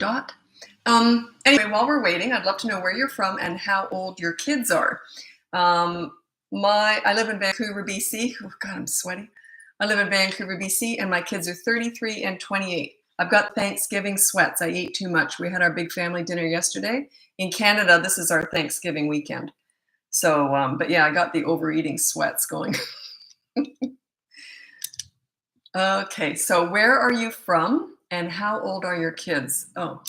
Dot. Anyway, while we're waiting, I'd love to know where you're from and how old your kids are. Um, I live in Vancouver, BC. Oh God, I'm sweaty. I live in Vancouver, BC, and my kids are 33 and 28. I've got Thanksgiving sweats. I ate too much. We had our big family dinner yesterday. In Canada, this is our Thanksgiving weekend. So, but yeah, I got the overeating sweats going. Okay, so where are you from and how old are your kids? Oh,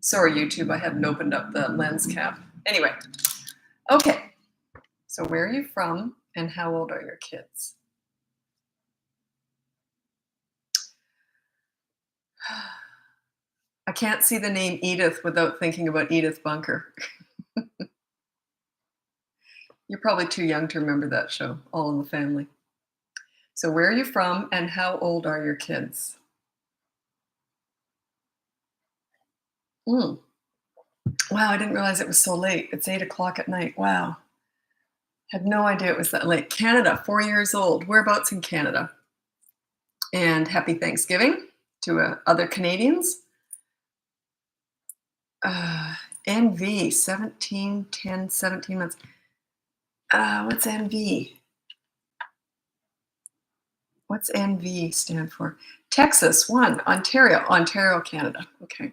sorry, YouTube, I hadn't opened up the lens cap. Anyway, okay, so where are you from and how old are your kids? I can't see the name Edith without thinking about Edith Bunker. You're probably too young to remember that show, All in the Family. So where are you from and how old are your kids? Wow, I didn't realize it was so late. It's 8 o'clock at night. Wow. Had no idea it was that late. Canada, 4 years old. Whereabouts in Canada? And happy Thanksgiving to other Canadians. NV, 17, 10, 17 months. What's NV? What's NV stand for? Texas, 1. Ontario, Canada. Okay.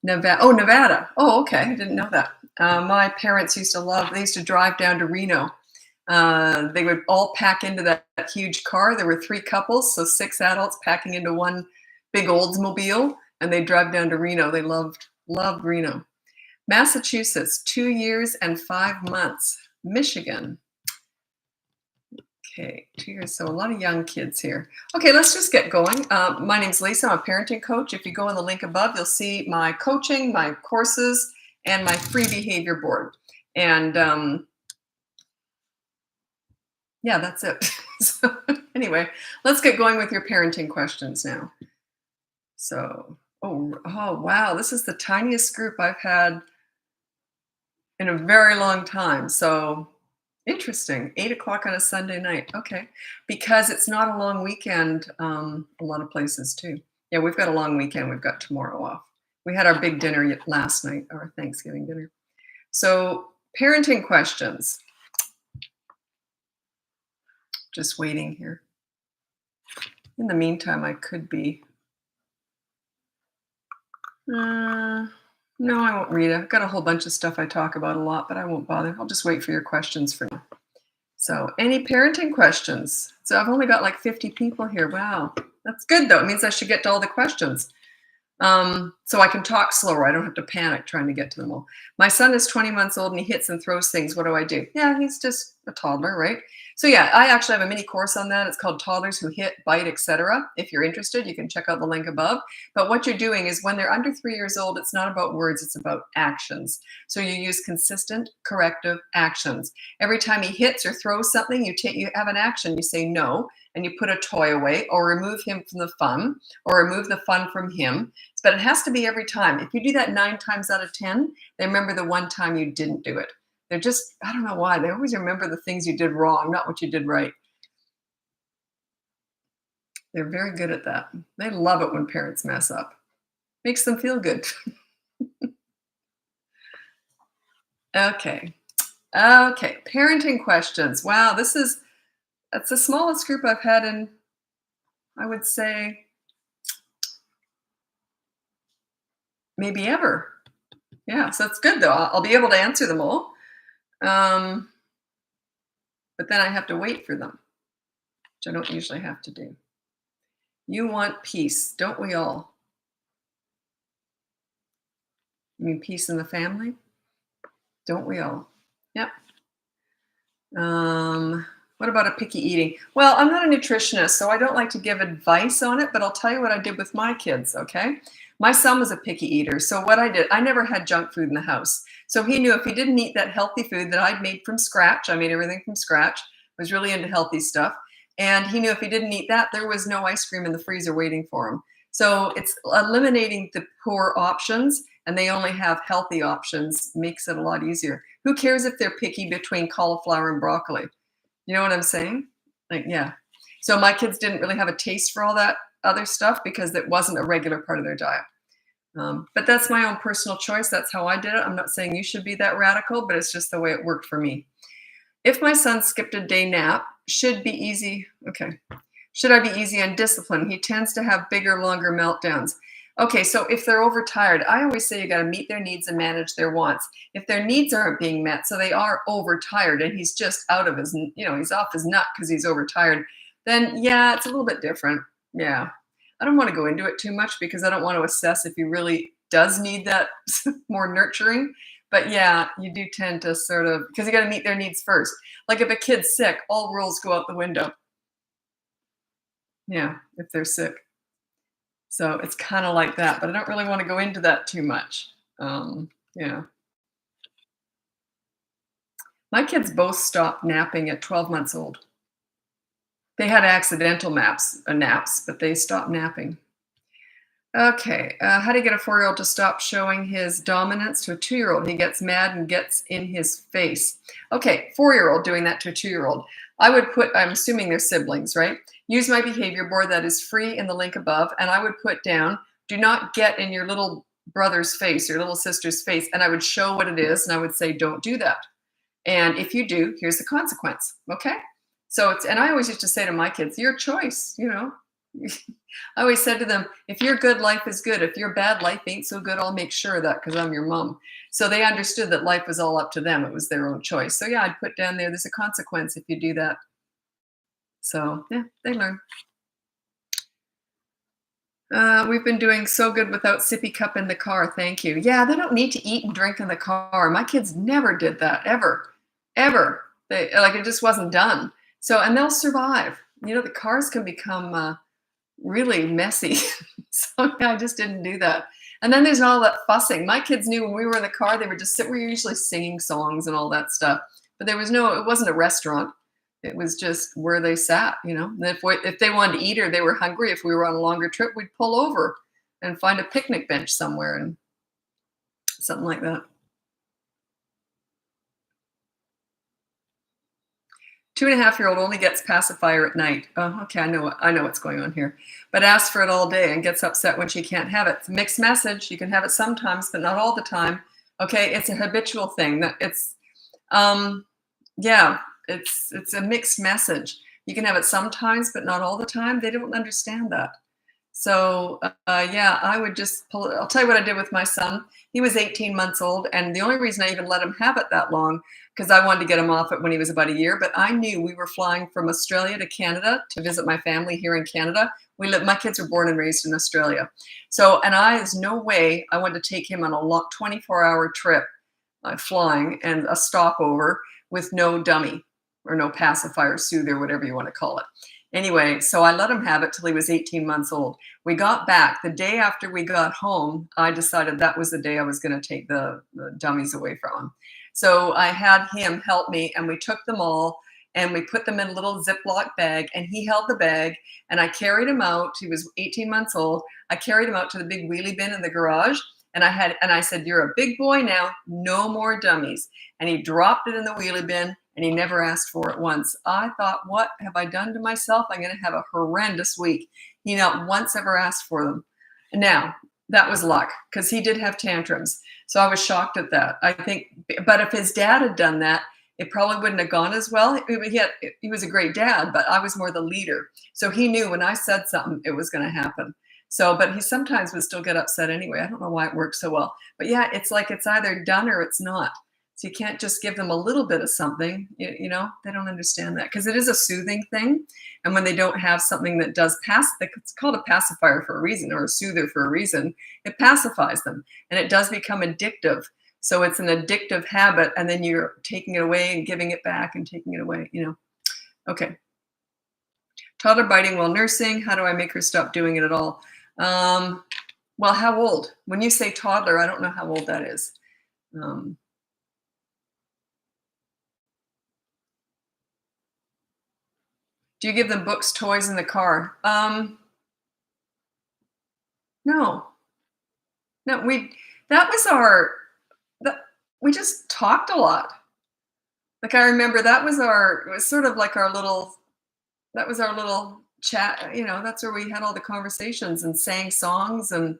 Nevada. Oh, okay. I didn't know that. My parents used to drive down to Reno. They would all pack into that huge car. There were 3 couples, so 6 adults packing into one big Oldsmobile, and they'd drive down to Reno. They loved Reno. Massachusetts, 2 years and 5 months. Michigan. Okay, 2 years, so a lot of young kids here. Okay, let's just get going. My name's Lisa, I'm a parenting coach. If you go on the link above, you'll see my coaching, my courses, and my free behavior board. And yeah, that's it. So anyway, let's get going with your parenting questions now. So, oh wow, this is the tiniest group I've had in a very long time. So interesting. 8 o'clock on a Sunday night. Okay. Because it's not a long weekend, a lot of places too. Yeah, we've got a long weekend. We've got tomorrow off. We had our big dinner last night, our Thanksgiving dinner. So parenting questions. Just waiting here. In the meantime, I could be. No, I won't read it. I've got a whole bunch of stuff I talk about a lot, but I won't bother. I'll just wait for your questions for now. So any parenting questions? So I've only got like 50 people here. Wow, that's good though. It means I should get to all the questions. So I can talk slower. I don't have to panic trying to get to them all. My son is 20 months old and he hits and throws things. What do I do? Yeah, he's just a toddler, right? So yeah, I actually have a mini course on that. It's called Toddlers Who Hit, Bite, Etc. If you're interested, you can check out the link above. But what you're doing is when they're under 3 years old, it's not about words, it's about actions. So you use consistent corrective actions. Every time he hits or throws something, you have an action. You say no, and you put a toy away or remove him from the fun or remove the fun from him. But it has to be every time. If you do that 9 times out of 10, they remember the one time you didn't do it. They're just, I don't know why, they always remember the things you did wrong, not what you did right. They're very good at that. They love it when parents mess up. Makes them feel good. Okay. Parenting questions. Wow, that's the smallest group I've had in, I would say, maybe ever. Yeah, so it's good though. I'll be able to answer them all. But then I have to wait for them, which I don't usually have to do. You want peace, don't we all? You mean peace in the family? Don't we all? Yep. What about a picky eating? Well, I'm not a nutritionist, so I don't like to give advice on it, but I'll tell you what I did with my kids, okay? My son was a picky eater, so what I did, I never had junk food in the house. So he knew if he didn't eat that healthy food that I'd made from scratch, I made everything from scratch, I was really into healthy stuff, and he knew if he didn't eat that, there was no ice cream in the freezer waiting for him. So it's eliminating the poor options, and they only have healthy options, makes it a lot easier. Who cares if they're picky between cauliflower and broccoli? You know what I'm saying? Like, yeah. So my kids didn't really have a taste for all that other stuff because it wasn't a regular part of their diet. But that's my own personal choice. That's how I did it. I'm not saying you should be that radical, but it's just the way it worked for me. If my son skipped a day nap, should be easy. Okay. Should I be easy on discipline? He tends to have bigger, longer meltdowns. Okay, so if they're overtired, I always say you got to meet their needs and manage their wants. If their needs aren't being met, so they are overtired and he's just out of his, he's off his nut because he's overtired, then yeah, it's a little bit different. Yeah. I don't want to go into it too much because I don't want to assess if he really does need that more nurturing. But yeah, you do tend to sort of, because you got to meet their needs first. Like if a kid's sick, all rules go out the window. Yeah, if they're sick. So it's kind of like that, but I don't really want to go into that too much. Yeah. My kids both stopped napping at 12 months old. They had accidental naps, but they stopped napping. Okay, how do you get a 4-year-old to stop showing his dominance to a 2-year-old? He gets mad and gets in his face. Okay, 4-year-old doing that to a 2-year-old. I'm assuming they're siblings, right? Use my behavior board that is free in the link above, and I would put down, do not get in your little brother's face, your little sister's face, and I would show what it is, and I would say, don't do that. And if you do, here's the consequence, okay? And I always used to say to my kids, your choice, I always said to them, if you're good, life is good. If you're bad, life ain't so good. I'll make sure of that because I'm your mom. So they understood that life was all up to them. It was their own choice. So yeah, I'd put down there's a consequence if you do that. So yeah, they learn. We've been doing so good without sippy cup in the car. Thank you. Yeah, they don't need to eat and drink in the car. My kids never did that, ever. It just wasn't done. So, and they'll survive. The cars can become really messy. So I just didn't do that. And then there's all that fussing. My kids knew when we were in the car, they would just sit. We were usually singing songs and all that stuff. But it wasn't a restaurant. It was just where they sat, And if they wanted to eat or they were hungry, if we were on a longer trip, we'd pull over and find a picnic bench somewhere and something like that. 2.5-year-old only gets pacifier at night. Oh, okay, I know what's going on here. But asks for it all day and gets upset when she can't have it. It's a mixed message. You can have it sometimes, but not all the time. Okay, it's a habitual thing. It's a mixed message. You can have it sometimes, but not all the time. They don't understand that. So I would just pull it. I'll tell you what I did with my son. He was 18 months old, and the only reason I even let him have it that long, because I wanted to get him off it when he was about a year, but I knew we were flying from Australia to Canada to visit my family here in Canada. My kids were born and raised in Australia. So, and there's no way I wanted to take him on a 24-hour trip flying and a stopover with no dummy or no pacifier, soother, whatever you want to call it. Anyway, so I let him have it till he was 18 months old. We got back. The day after we got home, I decided that was the day I was going to take the dummies away from him. So I had him help me, and we took them all, and we put them in a little Ziploc bag, and he held the bag, and I carried him out. He was 18 months old. I carried him out to the big wheelie bin in the garage, and I said, you're a big boy now, no more dummies. And he dropped it in the wheelie bin, and he never asked for it once. I thought, what have I done to myself? I'm going to have a horrendous week. He not once ever asked for them. Now, that was luck, because he did have tantrums. So I was shocked at that. I think, but if his dad had done that, it probably wouldn't have gone as well. He was a great dad, but I was more the leader. So he knew when I said something, it was going to happen. So, but he sometimes would still get upset anyway. I don't know why it works so well. But yeah, it's like it's either done or it's not. So you can't just give them a little bit of something, they don't understand that, because it is a soothing thing. And when they don't have something that does it's called a pacifier for a reason, or a soother for a reason, it pacifies them, and it does become addictive. So it's an addictive habit, and then you're taking it away and giving it back and taking it away, Okay. Toddler biting while nursing. How do I make her stop doing it at all? Well, how old? When you say toddler, I don't know how old that is. Do you give them books, toys in the car? No. We just talked a lot. Like I remember it was sort of like that was our little chat, that's where we had all the conversations and sang songs, and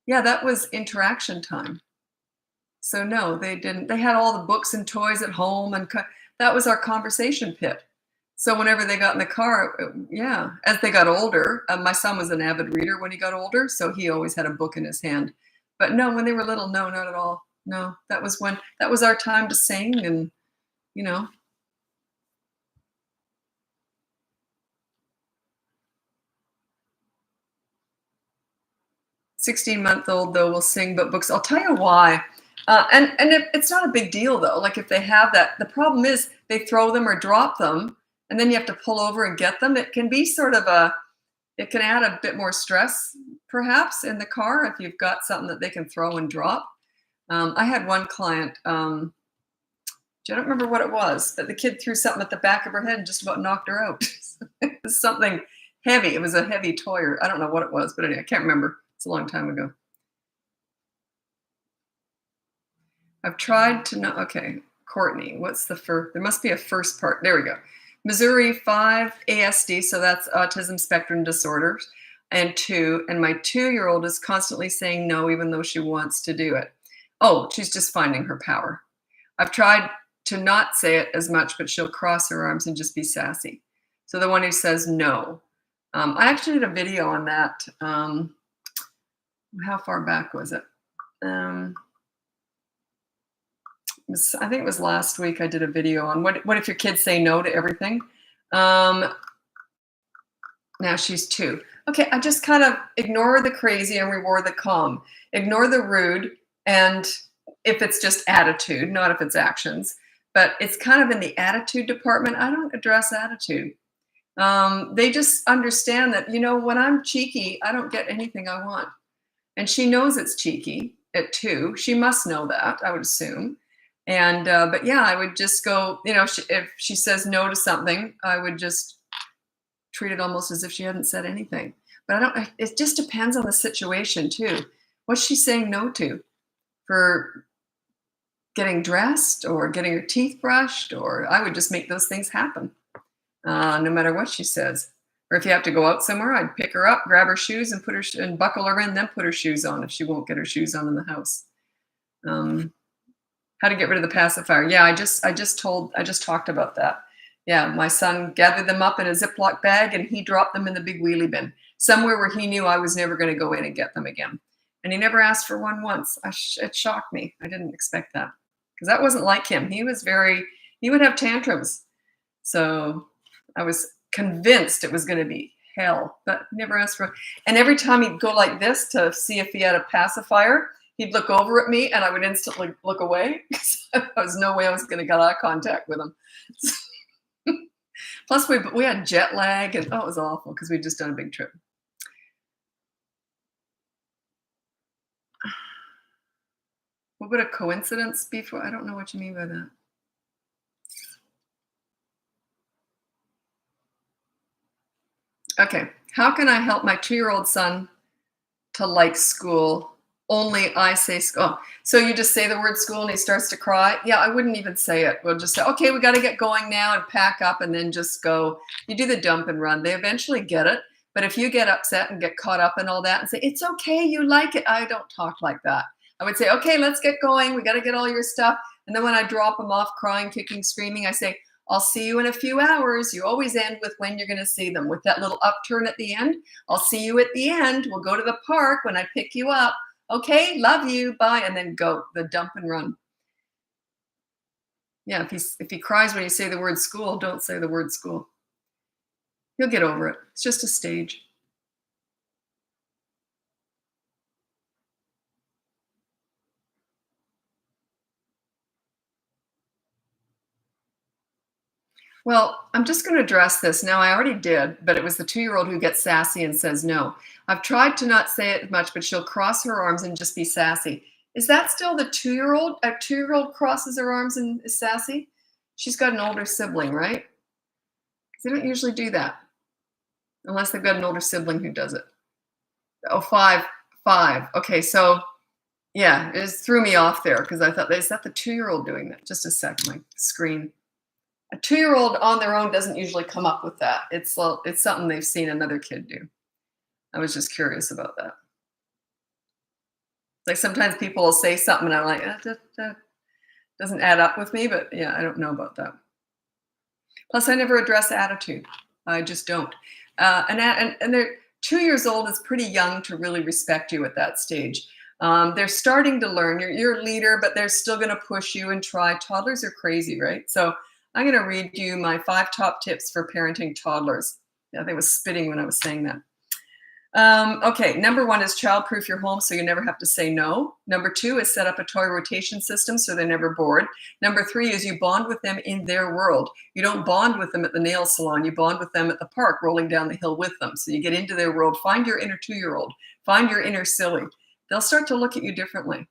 Yeah, that was interaction time. So no, they didn't. They had all the books and toys at home, and that was our conversation pit. So whenever they got in the car, yeah, as they got older, my son was an avid reader when he got older, so he always had a book in his hand. But no, when they were little, no, not at all. No, that was our time to sing, and you know, 16-month-old though will sing but books. I'll tell you why. It's not a big deal though. Like if they have that, the problem is they throw them or drop them, and then you have to pull over and get them. It can be sort of it can add a bit more stress perhaps in the car if you've got something that they can throw and drop. I had one client, I don't remember what it was, but the kid threw something at the back of her head and just about knocked her out. It was something heavy. It was a heavy toy, or I don't know what it was, but anyway, I can't remember. It's a long time ago. I've tried to know. Okay, Courtney, what's the first? There must be a first part. There we go. Missouri 5 ASD, so that's autism spectrum disorder, and 2. And my 2-year-old is constantly saying no, even though she wants to do it. Oh, she's just finding her power. I've tried to not say it as much, but she'll cross her arms and just be sassy. So the one who says no. I actually did a video on that. How far back was it? I think it was last week I did a video on what if your kids say no to everything. Now she's 2. Okay, I just kind of ignore the crazy and reward the calm. Ignore the rude, and if it's just attitude, not if it's actions. But it's kind of in the attitude department. I don't address attitude. They just understand that, when I'm cheeky, I don't get anything I want. And she knows it's cheeky at 2. She must know that, I would assume. And but yeah, I would just go, if she says no to something, I would just treat it almost as if she hadn't said anything. But it just depends on the situation too. What's she saying no to? For getting dressed or getting her teeth brushed, or I would just make those things happen, no matter what she says. Or if you have to go out somewhere, I'd pick her up, grab her shoes, and and buckle her in, then put her shoes on if she won't get her shoes on in the house. How to get rid of the pacifier? Yeah, I just talked about that. Yeah, my son gathered them up in a Ziploc bag and he dropped them in the big wheelie bin, somewhere where he knew I was never going to go in and get them again. And he never asked for one once. It shocked me. I didn't expect that, because that wasn't like him. He would have tantrums. So I was convinced it was going to be hell, but never asked for it. And every time he'd go like this to see if he had a pacifier, he'd look over at me and I would instantly look away, because there was no way I was going to get eye contact with him. Plus we had jet lag, and it was awful because we'd just done a big trip. What would a coincidence be for? I don't know what you mean by that. Okay, how can I help my 2-year-old son to like school? Only I say school. Oh, so you just say the word school and he starts to cry? Yeah, I wouldn't even say it. We'll just say, okay, we got to get going now, and pack up and then just go. You do the dump and run. They eventually get it. But if you get upset and get caught up in all that and say, it's okay, you like it. I don't talk like that. I would say, okay, let's get going. We got to get all your stuff. And then when I drop them off crying, kicking, screaming, I say, I'll see you in a few hours. You always end with when you're going to see them, with that little upturn at the end. I'll see you at the end. We'll go to the park when I pick you up. Okay, love you, bye, and then go, the dump and run. Yeah, if he cries when you say the word school, don't say the word school. He'll get over it. It's just a stage. Well, I'm just going to address this. Now, I already did, but it was the 2-year-old who gets sassy and says no. I've tried to not say it much, but she'll cross her arms and just be sassy. Is that still the 2-year-old? A 2-year-old crosses her arms and is sassy? She's got an older sibling, right? Because they don't usually do that, unless they've got an older sibling who does it. Oh, 5. Okay, so yeah, it just threw me off there, because I thought, is that the 2-year-old doing that? Just a sec, my screen. A 2-year-old on their own doesn't usually come up with that. It's something they've seen another kid do. I was just curious about that. Like sometimes people will say something and I'm like, that doesn't add up with me, but yeah, I don't know about that. Plus, I never address attitude. I just don't. And they're 2 years old is pretty young to really respect you at that stage. They're starting to learn. You're a leader, but they're still going to push you and try. Toddlers are crazy, right? So I'm going to read you my 5 top tips for parenting toddlers. Yeah, I think I was spitting when I was saying that. Okay, number 1 is child-proof your home so you never have to say no. Number 2 is set up a toy rotation system so they're never bored. Number 3 is you bond with them in their world. You don't bond with them at the nail salon. You bond with them at the park, rolling down the hill with them. So you get into their world. Find your inner 2-year-old. Find your inner silly. They'll start to look at you differently.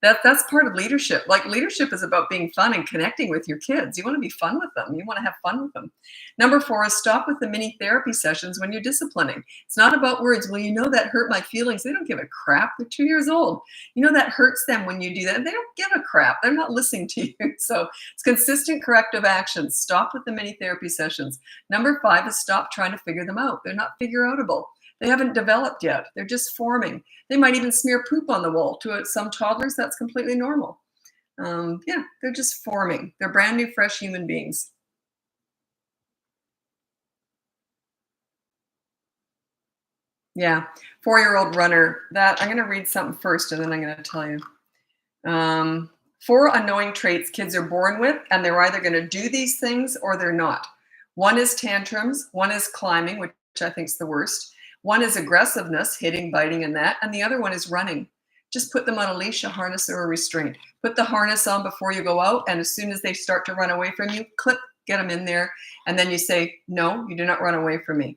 That's part of leadership. Like leadership is about being fun and connecting with your kids. You want to be fun with them. You want to have fun with them. Number 4 is stop with the mini therapy sessions when you're disciplining. It's not about words. Well, you know that hurt my feelings. They don't give a crap. They're 2 years old. You know that hurts them when you do that. They don't give a crap. They're not listening to you. So it's consistent corrective actions. Stop with the mini therapy sessions. Number 5 is stop trying to figure them out. They're not figure outable. They haven't developed yet. They're just forming. They might even smear poop on the wall. To some toddlers, that's completely normal. Yeah, they're just forming. They're brand new, fresh human beings. Yeah, 4-year-old runner. That I'm going to read something first, and then I'm going to tell you. 4 annoying traits kids are born with, and they're either going to do these things or they're not. 1 is tantrums. 1 is climbing, which I think is the worst. 1 is aggressiveness, hitting, biting, and that. And the other one is running. Just put them on a leash, a harness, or a restraint. Put the harness on before you go out. And as soon as they start to run away from you, clip, get them in there. And then you say, no, you do not run away from me.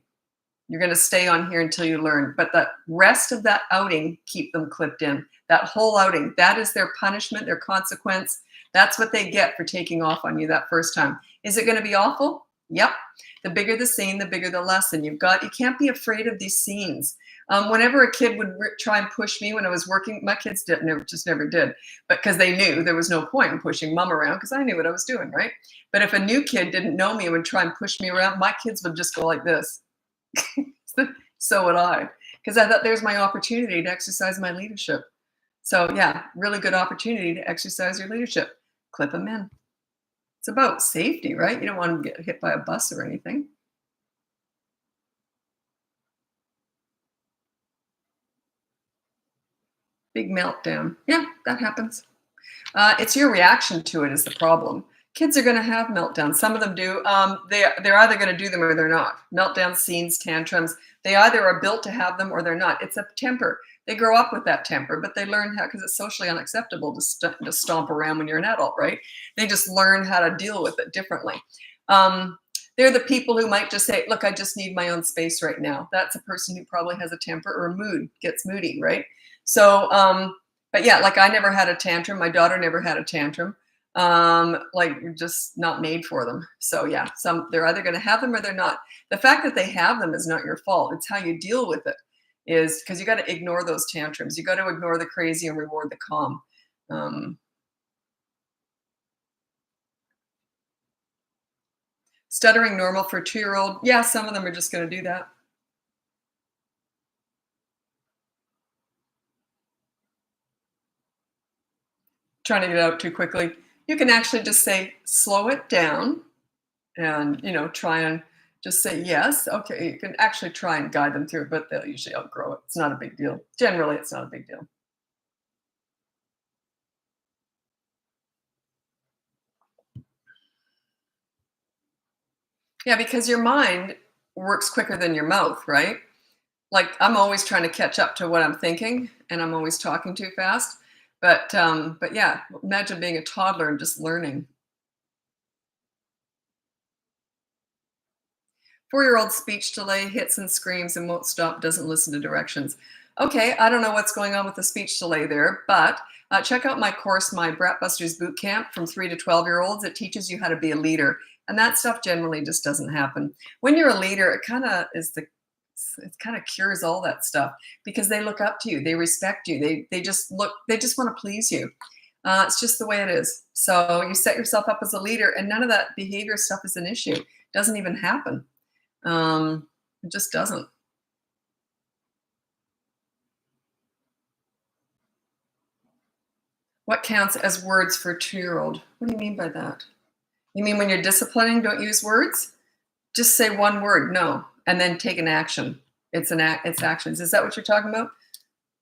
You're going to stay on here until you learn. But the rest of that outing, keep them clipped in. That whole outing, that is their punishment, their consequence. That's what they get for taking off on you that first time. Is it going to be awful? Yep. The bigger the scene, the bigger the lesson. You can't be afraid of these scenes. Whenever a kid would try and push me when I was working, my kids never did, but because they knew there was no point in pushing mom around because I knew what I was doing, right? But if a new kid didn't know me and would try and push me around, my kids would just go like this. So would I, because I thought there's my opportunity to exercise my leadership. So yeah, really good opportunity to exercise your leadership. Clip them in. It's about safety, right? You don't want them to get hit by a bus or anything. Big meltdown. Yeah, that happens. It's your reaction to it is the problem. Kids are going to have meltdowns. Some of them do. They're either going to do them or they're not. Meltdowns, scenes, tantrums. They either are built to have them or they're not. It's a temper. They grow up with that temper, but they learn how, because it's socially unacceptable to stomp around when you're an adult, right? They just learn how to deal with it differently. They're the people who might just say, look, I just need my own space right now. That's a person who probably has a temper or a mood, gets moody, right? So, but yeah, like I never had a tantrum. My daughter never had a tantrum. Like you're just not made for them. So yeah, they're either going to have them or they're not. The fact that they have them is not your fault. It's how you deal with it, is because you got to ignore those tantrums. You got to ignore the crazy and reward the calm. Stuttering normal for a 2-year-old. Yeah, some of them are just going to do that. Trying to get out too quickly. You can actually just say, slow it down, and try and just say yes. Okay, you can actually try and guide them through it, but they'll usually outgrow it. It's not a big deal. Generally, it's not a big deal. Yeah, because your mind works quicker than your mouth, right? Like I'm always trying to catch up to what I'm thinking, and I'm always talking too fast. But yeah, imagine being a toddler and just learning. 4-year-old speech delay, hits and screams and won't stop, doesn't listen to directions. Okay, I don't know what's going on with the speech delay there, but check out my course, my Bratbusters boot camp from 3 to 12-year-olds. It teaches you how to be a leader, and that stuff generally just doesn't happen. When you're a leader, it kind of cures all that stuff because they look up to you, they respect you, they just want to please you. It's just the way it is. So you set yourself up as a leader, and none of that behavior stuff is an issue. It doesn't even happen. It just doesn't. What counts as words for a 2-year-old? What do you mean by that? You mean when you're disciplining, don't use words? Just say one word, no, and then take an action. It's actions. Is that what you're talking about?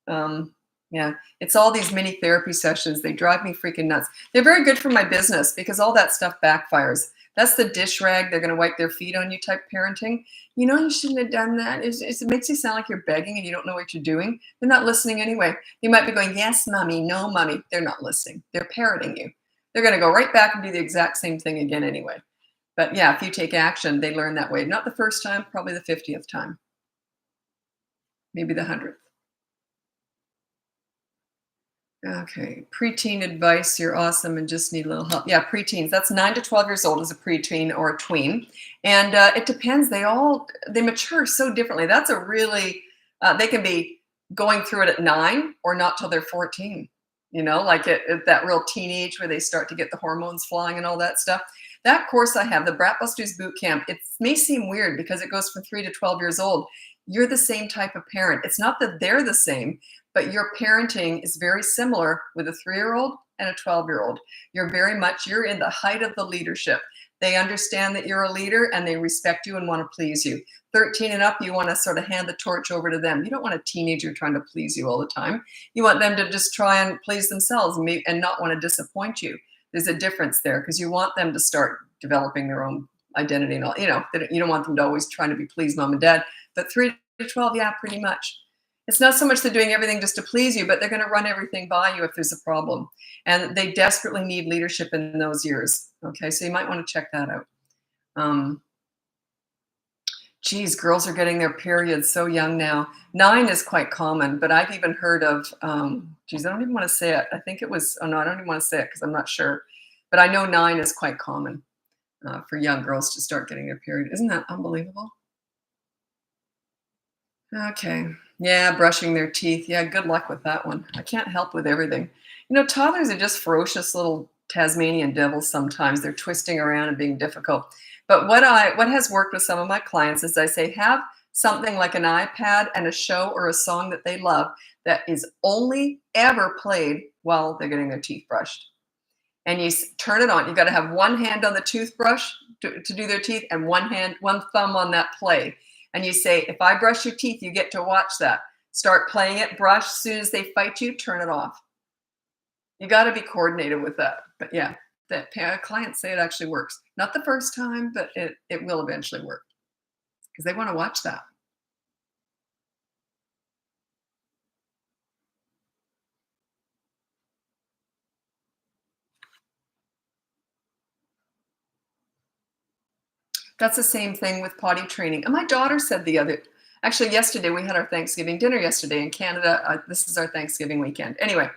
Um, yeah, it's all these mini therapy sessions. They drive me freaking nuts. They're very good for my business because all that stuff backfires. That's the dish rag. They're going to wipe their feet on you type parenting. You know, you shouldn't have done that. It makes you sound like you're begging and you don't know what you're doing. They're not listening anyway. You might be going, yes, mommy, no, mommy. They're not listening. They're parroting you. They're going to go right back and do the exact same thing again anyway. But yeah, if you take action, they learn that way. Not the first time, probably the 50th time, maybe the 100th. Okay, preteen advice. You're awesome and just need a little help. Yeah, preteens. That's 9 to 12 years old is a preteen or a tween, and it depends. They mature so differently. That's a really they can be going through it at 9 or not till they're 14. You know, like at that real teenage where they start to get the hormones flying and all that stuff. That course I have, the Bratbusters boot camp. It may seem weird because it goes from 3 to 12 years old. You're the same type of parent. It's not that they're the same, but your parenting is very similar with a 3-year-old and a 12-year-old. You're in the height of the leadership. They understand that you're a leader and they respect you and want to please you. 13 and up, you want to sort of hand the torch over to them. You don't want a teenager trying to please you all the time. You want them to just try and please themselves and not want to disappoint you. There's a difference there because you want them to start developing their own identity and all. You know, you don't want them to always trying to be pleased mom and dad. But 3 to 12, yeah, pretty much. It's not so much they're doing everything just to please you, but they're going to run everything by you if there's a problem. And they desperately need leadership in those years. Okay, so you might want to check that out. Geez, girls are getting their periods so young now. 9 is quite common, but I've even heard of, geez, I don't even want to say it. I think it was, oh no, I don't even want to say it because I'm not sure. But I know 9 is quite common for young girls to start getting their period. Isn't that unbelievable? Okay. Yeah, brushing their teeth. Yeah, good luck with that one. I can't help with everything. You know, toddlers are just ferocious little Tasmanian devils sometimes. They're twisting around and being difficult. But what has worked with some of my clients is I say have something like an iPad and a show or a song that they love that is only ever played while they're getting their teeth brushed. And you turn it on. You got to have one hand on the toothbrush to do their teeth and one thumb on that play. And you say, if I brush your teeth, you get to watch that. Start playing it, brush. As soon as they fight you, turn it off. You got to be coordinated with that. But yeah, clients say it actually works. Not the first time, but it will eventually work because they want to watch that. That's the same thing with potty training. And my daughter said actually yesterday, we had our Thanksgiving dinner yesterday in Canada. This is our Thanksgiving weekend. Anyway,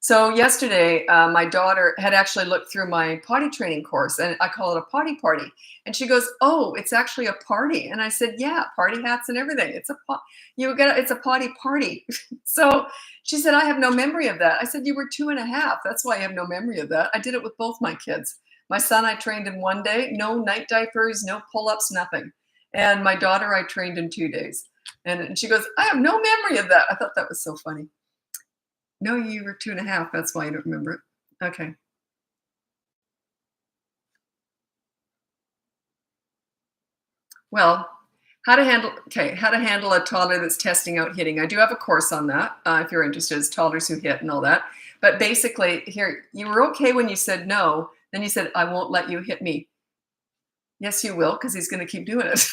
so yesterday, my daughter had actually looked through my potty training course, and I call it a potty party. And she goes, "Oh, it's actually a party." And I said, "Yeah, party hats and everything. It's a potty party." So she said, "I have no memory of that." I said, "You were 2.5. That's why I have no memory of that. I did it with both my kids. My son I trained in 1 day, no night diapers, no pull-ups, nothing. And my daughter I trained in 2 days." And she goes, "I have no memory of that." I thought that was so funny. No, you were 2.5. That's why you don't remember it. Okay. Well, how to handle a toddler that's testing out hitting. I do have a course on that if you're interested. It's toddlers who hit and all that. But basically, here, you were okay when you said no. Then you said, "I won't let you hit me." Yes, you will, because he's going to keep doing it.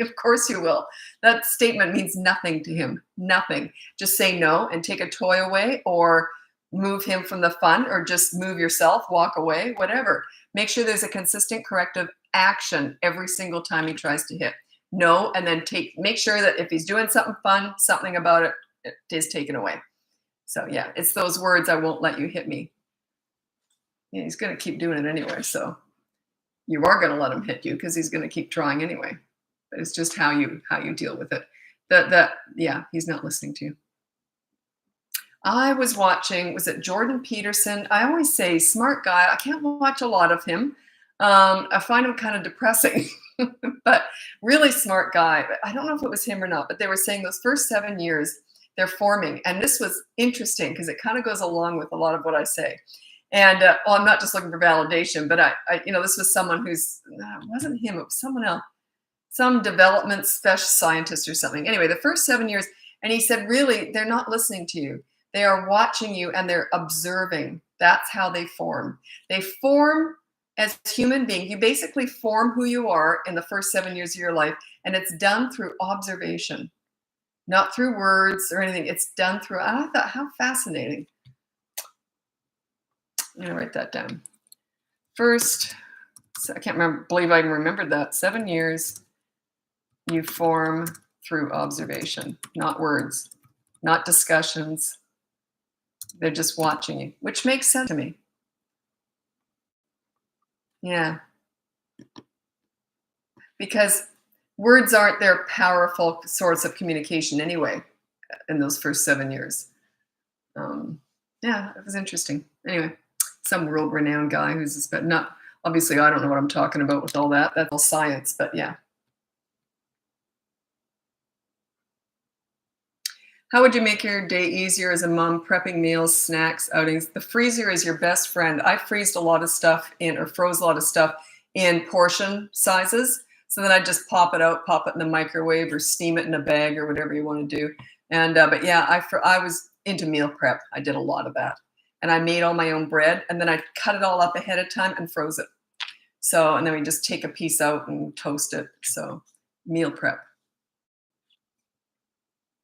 Of course you will. That statement means nothing to him. Nothing. Just say no and take a toy away or move him from the fun or just move yourself, walk away, whatever. Make sure there's a consistent corrective action every single time he tries to hit. No, and then make sure that if he's doing something fun, something about it, it is taken away. So yeah, it's those words, "I won't let you hit me." Yeah, he's going to keep doing it anyway. So you are going to let him hit you because he's going to keep trying anyway. But it's just how you deal with it. Yeah, he's not listening to you. I was watching, was it Jordan Peterson? I always say smart guy. I can't watch a lot of him. I find him kind of depressing, but really smart guy. I don't know if it was him or not, but they were saying those first 7 years, they're forming. And this was interesting because it kind of goes along with a lot of what I say. And well, I'm not just looking for validation, but this was someone who's it wasn't him, it was someone else, some development special scientist or something. Anyway, the first 7 years, and he said, really, they're not listening to you. They are watching you and they're observing. That's how they form. They form as human beings. You basically form who you are in the first 7 years of your life, and it's done through observation, not through words or anything. It's done through, I thought, how fascinating. I'm going to write that down. First, I can't believe I even remembered that. 7 years, you form through observation, not words, not discussions. They're just watching you, which makes sense to me. Yeah. Because words aren't their powerful source of communication anyway in those first 7 years. Yeah, it was interesting. Anyway, some world-renowned guy who's not, obviously I don't know what I'm talking about with all that. That's all science, but yeah. How would you make your day easier as a mom, prepping meals, snacks, outings? The freezer is your best friend. I froze a lot of stuff in portion sizes. So then I just pop it out, pop it in the microwave or steam it in a bag or whatever you want to do. And, but yeah, I was into meal prep. I did a lot of that. And I made all my own bread and then I cut it all up ahead of time and froze it. So, and then we just take a piece out and toast it. So meal prep.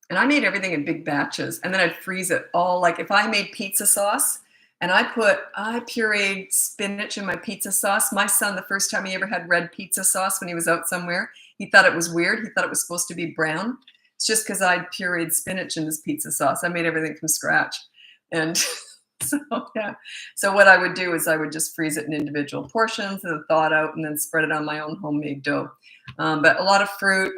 And I made everything in big batches and then I'd freeze it all. Like if I made pizza sauce and I pureed spinach in my pizza sauce. My son, the first time he ever had red pizza sauce when he was out somewhere, he thought it was weird. He thought it was supposed to be brown. It's just because I'd pureed spinach in this pizza sauce. I made everything from scratch. And so, yeah. So what I would do is I would just freeze it in individual portions and then thaw it out and then spread it on my own homemade dough. But a lot of fruit,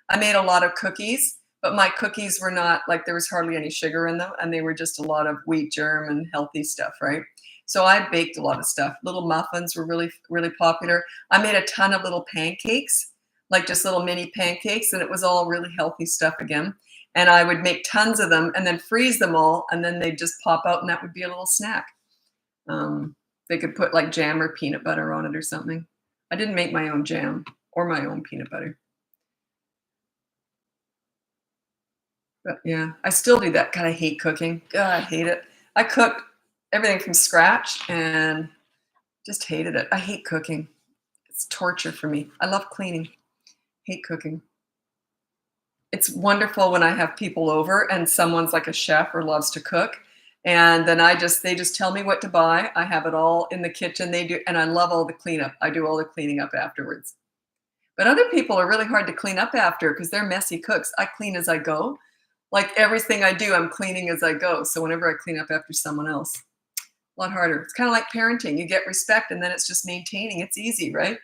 I made a lot of cookies, but my cookies were not like, there was hardly any sugar in them. And they were just a lot of wheat germ and healthy stuff, right? So I baked a lot of stuff. Little muffins were really, really popular. I made a ton of little pancakes, like just little mini pancakes. And it was all really healthy stuff again. And I would make tons of them and then freeze them all. And then they'd just pop out and that would be a little snack. They could put like jam or peanut butter on it or something. I didn't make my own jam or my own peanut butter. But yeah, I still do that. God, I hate cooking. God, I hate it. I cooked everything from scratch and just hated it. I hate cooking. It's torture for me. I love cleaning. Hate cooking. It's wonderful when I have people over and someone's like a chef or loves to cook. And then they just tell me what to buy. I have it all in the kitchen. They do, and I love all the cleanup. I do all the cleaning up afterwards. But other people are really hard to clean up after because they're messy cooks. I clean as I go. Like everything I do, I'm cleaning as I go. So whenever I clean up after someone else, a lot harder. It's kind of like parenting. You get respect and then it's just maintaining. It's easy, right?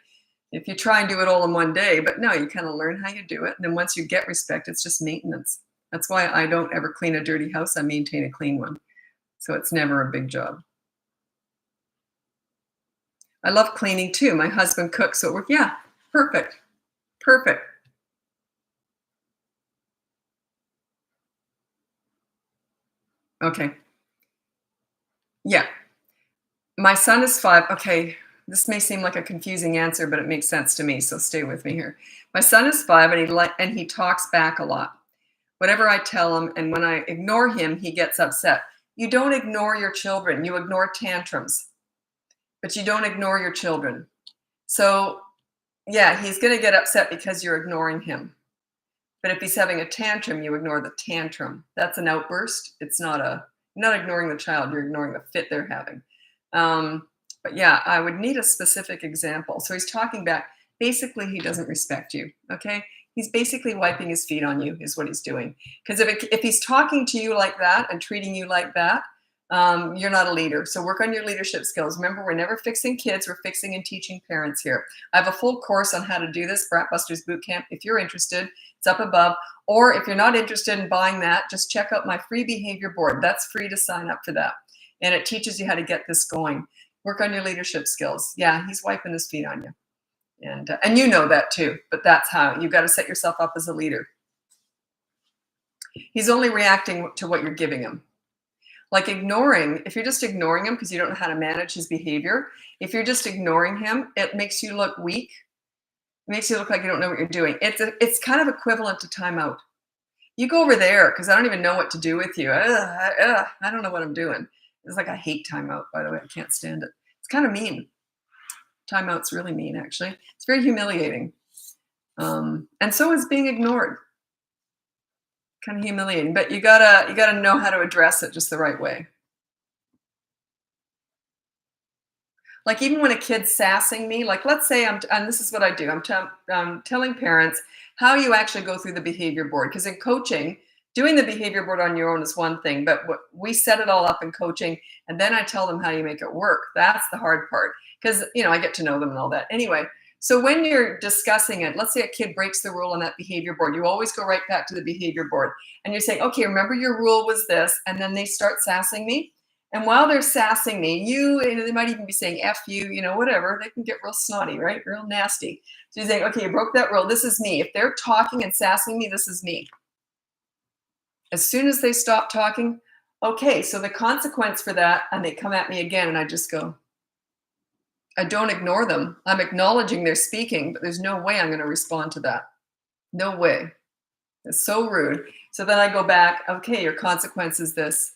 If you try and do it all in one day, but no, you kind of learn how you do it. And then once you get respect, it's just maintenance. That's why I don't ever clean a dirty house. I maintain a clean one. So it's never a big job. I love cleaning too. My husband cooks, so it works. Yeah, perfect. Perfect. Okay. Yeah. My son is 5. Okay. This may seem like a confusing answer, but it makes sense to me. So stay with me here. My son is 5 and he talks back a lot. Whatever I tell him, and when I ignore him, he gets upset. You don't ignore your children. You ignore tantrums, but you don't ignore your children. So yeah, he's going to get upset because you're ignoring him. But if he's having a tantrum, you ignore the tantrum. That's an outburst. It's not you're not ignoring the child. You're ignoring the fit they're having. But yeah, I would need a specific example. So he's talking back. Basically, he doesn't respect you. Okay. He's basically wiping his feet on you is what he's doing. Because if he's talking to you like that and treating you like that, you're not a leader. So work on your leadership skills. Remember, we're never fixing kids. We're fixing and teaching parents here. I have a full course on how to do this, Bratbusters Bootcamp. If you're interested, it's up above. Or if you're not interested in buying that, just check out my free behavior board. That's free to sign up for that. And it teaches you how to get this going. Work on your leadership skills. Yeah, he's wiping his feet on you. And you know that too, but that's how you got to set yourself up as a leader. He's only reacting to what you're giving him. Like ignoring, if you're just ignoring him because you don't know how to manage his behavior, if you're just ignoring him, it makes you look weak. It makes you look like you don't know what you're doing. It's kind of equivalent to timeout. You go over there because I don't even know what to do with you. I don't know what I'm doing. It's like I hate timeout, by the way. I can't stand it. It's kind of mean. Timeout's really mean, actually. It's very humiliating. And so is being ignored. Kind of humiliating, but you gotta know how to address it just the right way. Like even when a kid's sassing me, like let's say and this is what I do. I'm telling parents how you actually go through the behavior board. Because in coaching, doing the behavior board on your own is one thing, but we set it all up in coaching, and then I tell them how you make it work. That's the hard part because I get to know them and all that. Anyway, so when you're discussing it, let's say a kid breaks the rule on that behavior board, you always go right back to the behavior board, and you're saying, okay, remember your rule was this, and then they start sassing me. And while they're sassing me, they might even be saying F you, whatever. They can get real snotty, right? Real nasty. So you're saying, okay, you broke that rule. This is me. If they're talking and sassing me, this is me. As soon as they stop talking, okay, so the consequence for that, and they come at me again, and I just go, I don't ignore them. I'm acknowledging they're speaking, but there's no way I'm going to respond to that. No way. It's so rude. So then I go back, okay, your consequence is this.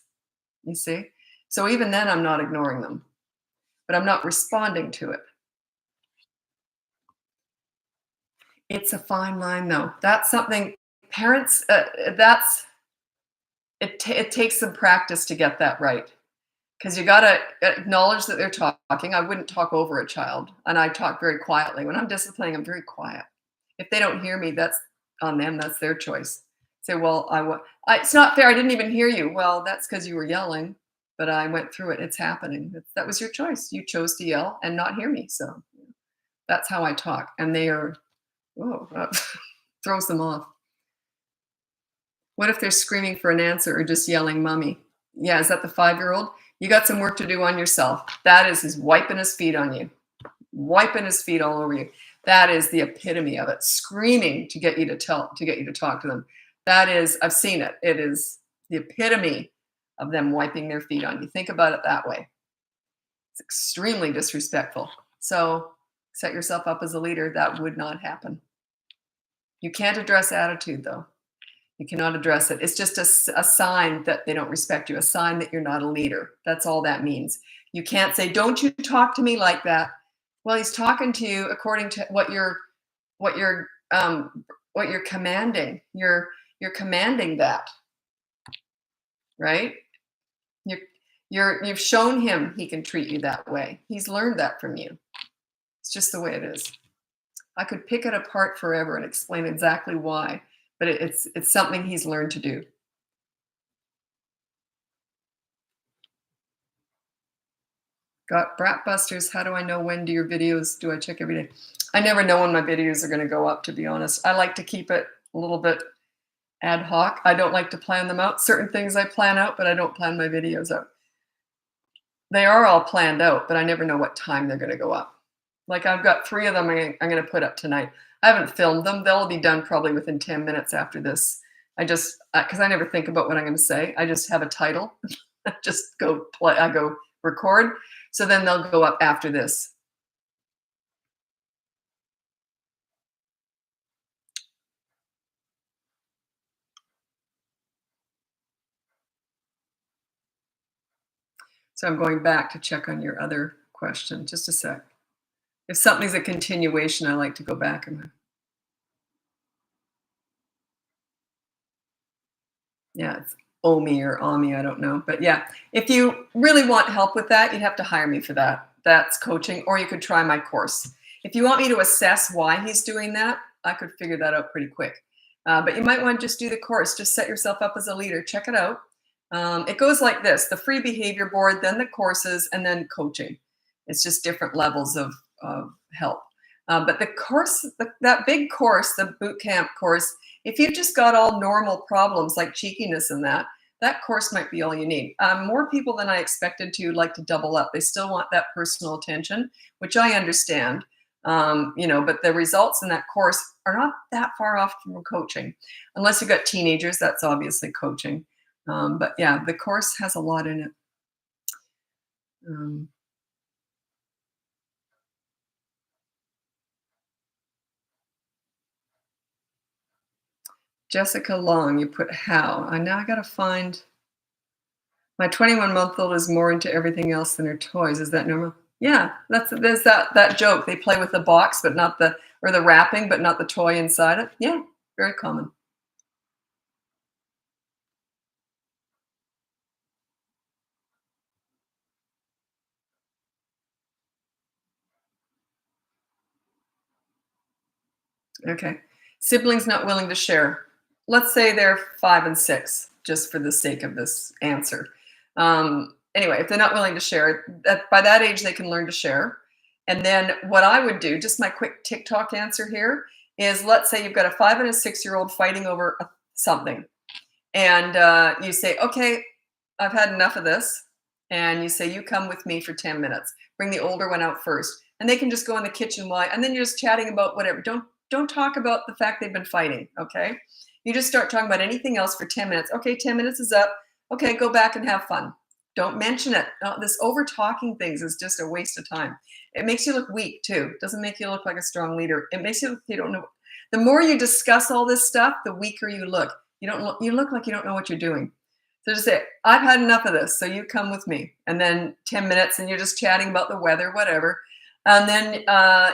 You see? So even then, I'm not ignoring them, but I'm not responding to it. It's a fine line, though. That's something parents, it takes some practice to get that right. Because you got to acknowledge that they're talking. I wouldn't talk over a child, and I talk very quietly. When I'm disciplining, I'm very quiet. If they don't hear me, that's on them. That's their choice. Say, well, it's not fair. I didn't even hear you. Well, that's because you were yelling. But I went through it. It's happening. That was your choice. You chose to yell and not hear me. So that's how I talk. And they are, throws them off. What if they're screaming for an answer or just yelling, mommy? Yeah, is that the 5-year-old? You got some work to do on yourself. That is his wiping his feet on you. Wiping his feet all over you. That is the epitome of it. Screaming to get you to talk to them. That is, I've seen it. It is the epitome of them wiping their feet on you. Think about it that way. It's extremely disrespectful. So set yourself up as a leader. That would not happen. You can't address attitude, though. You cannot address it. It's just a sign that they don't respect you, a sign that you're not a leader. That's all that means. You can't say, don't you talk to me like that. Well, he's talking to you according to what you're commanding. You're commanding that, right? You've shown him he can treat you that way. He's learned that from you. It's just the way it is. I could pick it apart forever and explain exactly why, but it's something he's learned to do. Got Bratbusters. How do I know when do your videos do I check every day? I never know when my videos are going to go up, to be honest. I like to keep it a little bit ad hoc. I don't like to plan them out. Certain things I plan out, but I don't plan my videos out. They are all planned out, but I never know what time they're going to go up. Like I've got 3 of them I'm going to put up tonight. I haven't filmed them. They'll be done probably within 10 minutes after this. I just, because I never think about what I'm going to say. I just have a title. I just go play. I go record. So then they'll go up after this. So I'm going back to check on your other question. Just a sec. If something's a continuation, I like to go back and yeah, it's OMI or AMI, I don't know. But yeah, if you really want help with that, you'd have to hire me for that. That's coaching, or you could try my course. If you want me to assess why he's doing that, I could figure that out pretty quick. But you might want to just do the course. Just set yourself up as a leader. Check it out. It goes like this: the free behavior board, then the courses, and then coaching. It's just different levels of help. But the course, that big course, the boot camp course, if you've just got all normal problems like cheekiness and that course might be all you need. More people than I expected to like to double up. They still want that personal attention, which I understand. But the results in that course are not that far off from coaching, unless you've got teenagers. That's obviously coaching. But yeah, the course has a lot in it. Um, Jessica Long, you put how? Now I gotta find. My 21-month-old is more into everything else than her toys. Is that normal? Yeah, there's that joke. They play with the box, but not the wrapping, but not the toy inside it. Yeah, very common. Okay. Siblings not willing to share. Let's say they're 5 and 6, just for the sake of this answer. Anyway, if they're not willing to share, by that age they can learn to share. And then what I would do, just my quick TikTok answer here, is let's say you've got a 5 and a 6-year-old fighting over something, and you say, "Okay, I've had enough of this," and you say, "You come with me for 10 minutes. Bring the older one out first," and they can just go in the kitchen while, and then you're just chatting about whatever. Don't talk about the fact they've been fighting. Okay, you just start talking about anything else for 10 minutes. Okay, 10 minutes is up. Okay, go back and have fun. Don't mention it. This over talking things is just a waste of time. It makes you look weak too. It doesn't make you look like a strong leader. It makes you look you don't know. The more you discuss all this stuff, the weaker you look. You look like you don't know what you're doing. So just say, "I've had enough of this, so you come with me." And then 10 minutes and you're just chatting about the weather, whatever. And then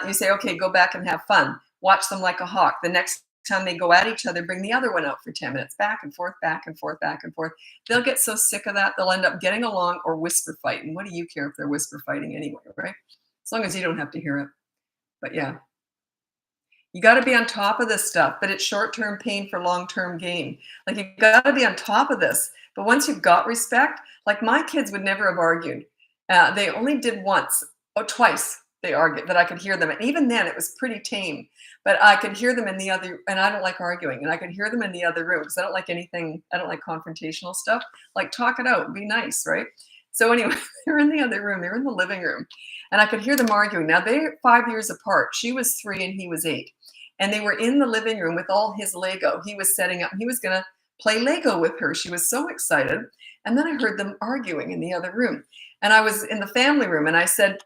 you say, "Okay, go back and have fun. Watch them like a hawk. The next time they go at each other, bring the other one out for 10 minutes, back and forth, back and forth, back and forth." They'll get so sick of that, they'll end up getting along or whisper fighting. What do you care if they're whisper fighting anyway, right? As long as you don't have to hear it. But yeah, you got to be on top of this stuff, but it's short-term pain for long-term gain. Like, you got to be on top of this. But once you've got respect, like my kids would never have argued. They only did once, or twice they argued that I could hear them. And even then it was pretty tame, but I could hear them in the other, and I don't like arguing, and I could hear them in the other room because I don't like anything, I don't like confrontational stuff. Like, talk it out, be nice, right? So anyway, they're in the other room, they're in the living room, and I could hear them arguing. Now they're 5 years apart. She was 3 and he was 8. And they were in the living room with all his Lego. He was setting up, he was going to play Lego with her. She was so excited. And then I heard them arguing in the other room. And I was in the family room, and I said,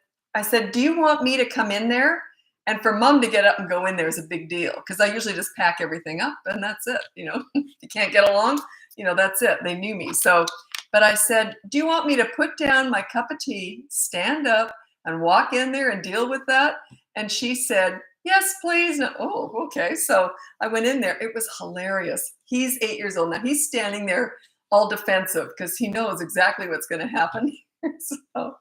"Do you want me to come in there?" And for mom to get up and go in there is a big deal, because I usually just pack everything up and that's it. If you can't get along, that's it. They knew me. So, but I said, "Do you want me to put down my cup of tea, stand up, and walk in there and deal with that?" And she said, "Yes, please." No, oh, okay. So I went in there. It was hilarious. He's 8 years old now. He's standing there all defensive because he knows exactly what's going to happen. So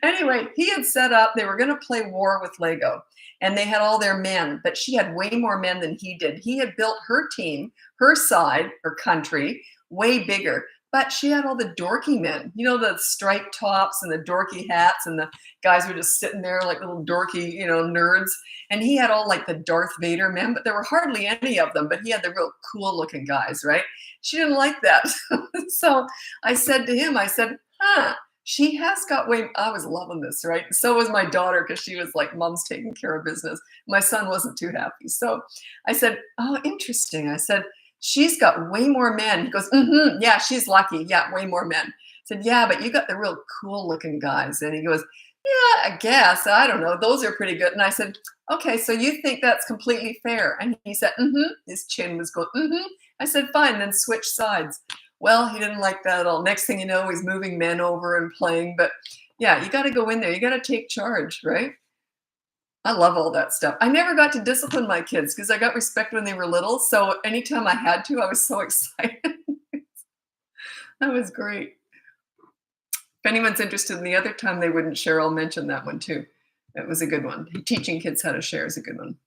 anyway, he had set up, they were going to play war with Lego, and they had all their men, but she had way more men than he did. He had built her team, her side, her country, way bigger. But she had all the dorky men, the striped tops and the dorky hats, and the guys were just sitting there like little dorky, nerds. And he had all like the Darth Vader men, but there were hardly any of them. But he had the real cool looking guys, right? She didn't like that. So I said to him, she has got way. I was loving this, right? So was my daughter, because she was like, "Mom's taking care of business." My son wasn't too happy. So I said, "Oh, interesting." I said, "She's got way more men." He goes, "Yeah, she's lucky. Yeah, way more men." I said, "Yeah, but you got the real cool looking guys." And he goes, "Yeah, I guess. I don't know. Those are pretty good." And I said, "Okay, so you think that's completely fair?" And he said, His chin was going, I said, "Fine, then switch sides." Well, he didn't like that at all. Next thing you know, he's moving men over and playing. But yeah, you got to go in there. You got to take charge, right? I love all that stuff. I never got to discipline my kids because I got respect when they were little. So anytime I had to, I was so excited. That was great. If anyone's interested in the other time they wouldn't share, I'll mention that one too. It was a good one. Teaching kids how to share is a good one.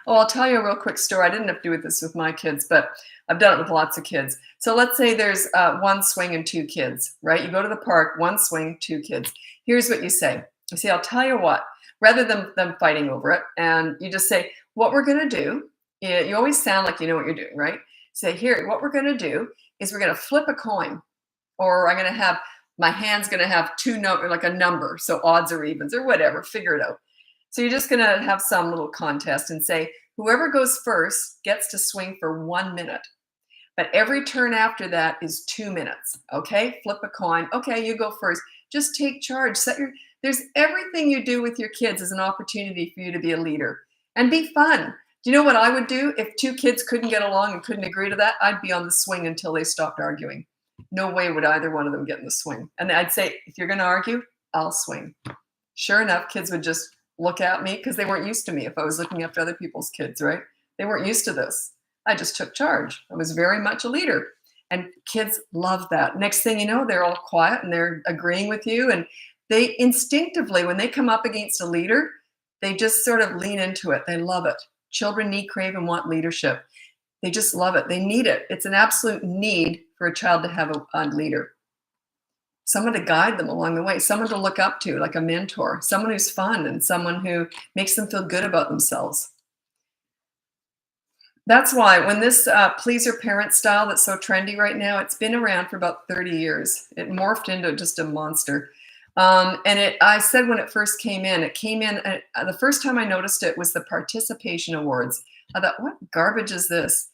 Oh, I'll tell you a real quick story. I didn't have to do this with my kids, but I've done it with lots of kids. So let's say there's one swing and 2 kids, right? You go to the park, 1 swing, 2 kids. Here's what you say. You say, "I'll tell you what," rather than them fighting over it. And you just say, "What we're going to do," you always sound like you know what you're doing, right? Say, "Here, what we're going to do is we're going to flip a coin, or I'm going to have, my hand's going to have 2 numbers, like a number. So odds or evens or whatever, figure it out. So you're just going to have some little contest and say, whoever goes first gets to swing for 1 minute. But every turn after that is 2 minutes. Okay, flip a coin. Okay, you go first. Just take charge. There's everything you do with your kids is an opportunity for you to be a leader and be fun. Do you know what I would do if two kids couldn't get along and couldn't agree to that? I'd be on the swing until they stopped arguing. No way would either one of them get in the swing. And I'd say, if you're going to argue, I'll swing. Sure enough, kids would just look at me because they weren't used to me if I was looking after other people's kids, right? They weren't used to this. I just took charge. I was very much a leader. And kids love that. Next thing you know, they're all quiet and they're agreeing with you. And they instinctively, when they come up against a leader, they just sort of lean into it. They love it. Children need, crave, and want leadership. They just love it. They need it. It's an absolute need for a child to have a leader. Someone to guide them along the way, someone to look up to, like a mentor, someone who's fun and someone who makes them feel good about themselves. That's why when this pleaser parent style that's so trendy right now, it's been around for about 30 years. It morphed into just a monster. I said when it came in, the first time I noticed it was the participation awards. I thought, what garbage is this?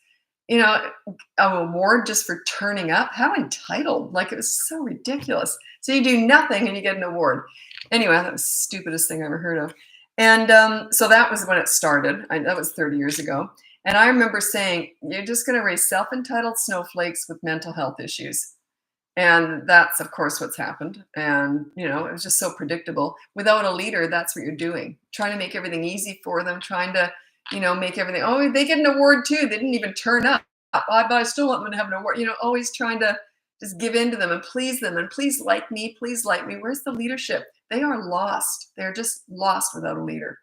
You know, an award just for turning up? How entitled. Like, it was so ridiculous. So you do nothing and you get an award. Anyway, that was the stupidest thing I ever heard of. And so that was when it started. That was 30 years ago. And I remember saying, you're just going to raise self-entitled snowflakes with mental health issues. And that's, of course, what's happened. And, you know, it was just so predictable. Without a leader, that's what you're doing. Trying to make everything easy for them, trying to, you know, make everything, oh, they get an award too. They didn't even turn up. But I still want them to have an award. You know, always trying to just give in to them and please them. And please like me, please like me. Where's the leadership? They are lost. They're just lost without a leader.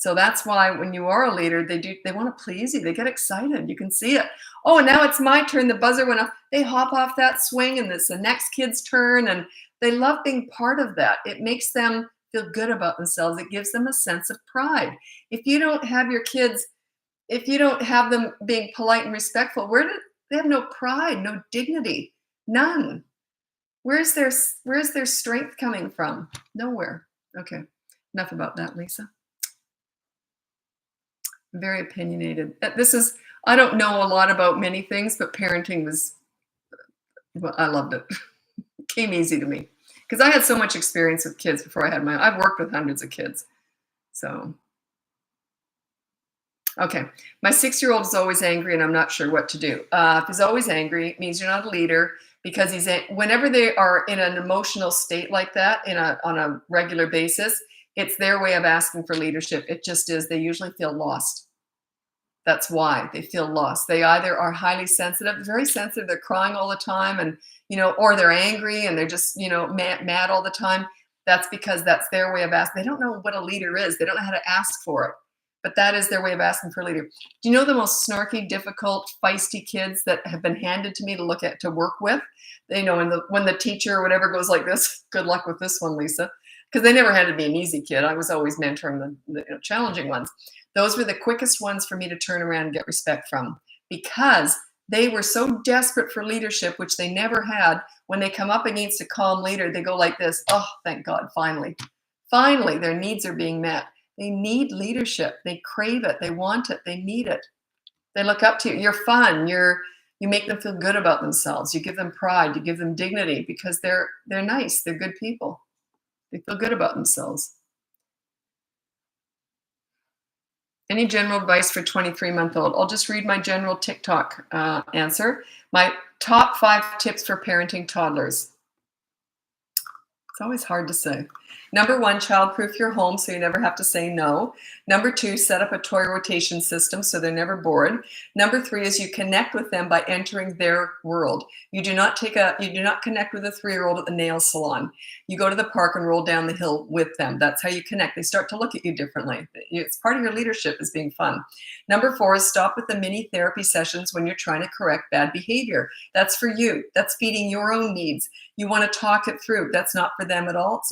So that's why when you are a leader, they want to please you. They get excited. You can see it. Oh, now it's my turn. The buzzer went off. They hop off that swing and it's the next kid's turn. And they love being part of that. It makes them feel good about themselves. It gives them a sense of pride. If you don't have your kids, if you don't have them being polite and respectful, they have no pride, no dignity, none. Where's their strength coming from? Nowhere. Okay, enough about that, Lisa. Very opinionated. I don't know a lot about many things, but parenting I loved it. It came easy to me because I had so much experience with kids before I've worked with hundreds of kids. So, okay. My 6-year-old is always angry and I'm not sure what to do. If he's always angry, it means you're not a leader because whenever they are in an emotional state like that on a regular basis, it's their way of asking for leadership. It just is. They usually feel lost. That's why they feel lost. They either are highly sensitive, very sensitive. They're crying all the time, and or they're angry and they're just mad all the time. That's because that's their way of asking. They don't know what a leader is. They don't know how to ask for it, but that is their way of asking for a leader. Do you know the most snarky, difficult, feisty kids that have been handed to me to work with? When the teacher or whatever goes like this, good luck with this one, Lisa. Because they never handed me an easy kid. I was always mentoring the challenging ones. Those were the quickest ones for me to turn around and get respect from because they were so desperate for leadership, which they never had. When they come up against a calm leader, they go like this, oh, thank God, finally. Finally, their needs are being met. They need leadership. They crave it. They want it. They need it. They look up to you. You're fun. You make them feel good about themselves. You give them pride. You give them dignity because they're nice. They're good people. They feel good about themselves. Any general advice for 23-month-old? I'll just read my general TikTok answer. My top 5 tips for parenting toddlers. It's always hard to say. Number 1, childproof your home so you never have to say no. Number 2, set up a toy rotation system so they're never bored. Number 3 is you connect with them by entering their world. You do not connect with a 3-year-old at the nail salon. You go to the park and roll down the hill with them. That's how you connect. They start to look at you differently. It's part of your leadership is being fun. Number 4 is stop with the mini therapy sessions when you're trying to correct bad behavior. That's for you. That's feeding your own needs. You want to talk it through. That's not for them at all.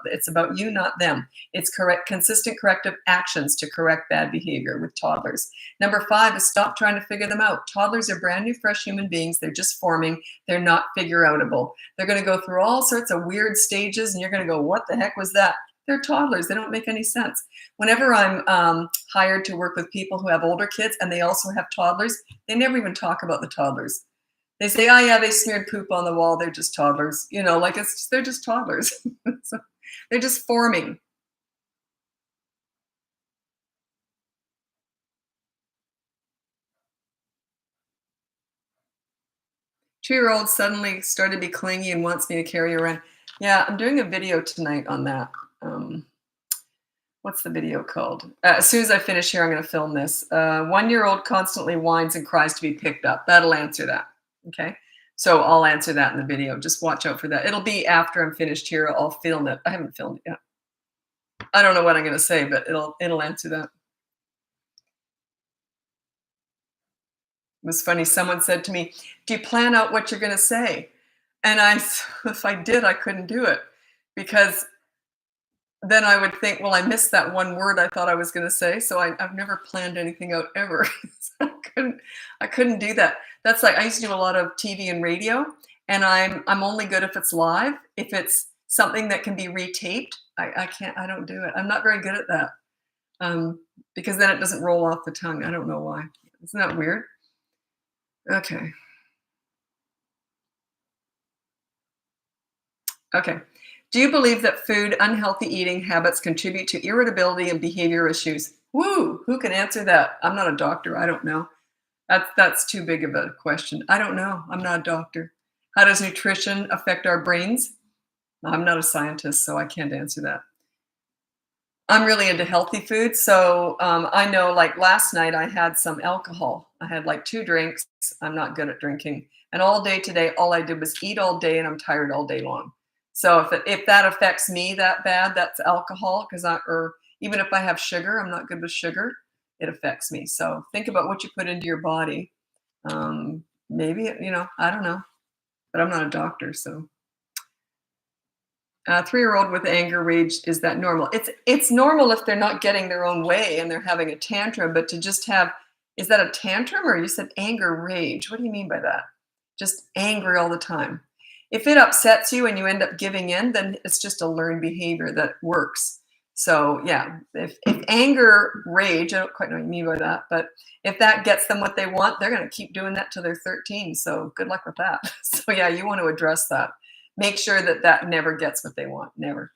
It's about you, not them. It's consistent corrective actions to correct bad behavior with toddlers. Number 5 is stop trying to figure them out. Toddlers are brand new, fresh human beings. They're just forming. They're not figure outable. They're going to go through all sorts of weird stages and you're going to go, what the heck was that? They're toddlers. They don't make any sense. Whenever I'm hired to work with people who have older kids and they also have toddlers, they never even talk about the toddlers. They say, "Oh yeah, they smeared poop on the wall. They're just toddlers." Like they're just toddlers. So they're just forming. 2-year-old suddenly started to be clingy and wants me to carry her around. Yeah, I'm doing a video tonight on that. Um, what's the video called? As soon as I finish here, I'm going to film this. 1-year-old constantly whines and cries to be picked up. That'll answer that. Okay. So I'll answer that in the video. Just watch out for that. It'll be after I'm finished here. I'll film it. I haven't filmed it yet. I don't know what I'm going to say, but it'll answer that. It was funny. Someone said to me, "Do you plan out what you're going to say?" And if I did, I couldn't do it because then I would think, well, I missed that one word I thought I was going to say. So I've never planned anything out ever. So I couldn't do that. That's like I used to do a lot of TV and radio, and I'm only good if it's live. If it's something that can be retaped, I can't. I don't do it. I'm not very good at that because then it doesn't roll off the tongue. I don't know why. Isn't that weird? Okay. Okay. Do you believe that food, unhealthy eating habits contribute to irritability and behavior issues? Woo! Who can answer that? I'm not a doctor. I don't know. That's too big of a question. I don't know. I'm not a doctor. How does nutrition affect our brains? I'm not a scientist, so I can't answer that. I'm really into healthy food, so I know. Like last night, I had some alcohol. I had like 2 drinks. I'm not good at drinking, and all day today, all I did was eat all day, and I'm tired all day long. So if that affects me that bad, that's alcohol. Or even if I have sugar, I'm not good with sugar. It affects me. So think about what you put into your body. Maybe I don't know, but I'm not a doctor, so. 3-year-old with anger rage, is that normal? It's normal if they're not getting their own way and they're having a tantrum, but to just have, is that a tantrum, or you said anger rage? What do you mean by that? Just angry all the time. If it upsets you and you end up giving in, then it's just a learned behavior that works. So yeah, if anger rage, I don't quite know what you mean by that, but if that gets them what they want, they're going to keep doing that till they're 13. So good luck with that. So yeah, you want to address that. Make sure that never gets what they want. Never.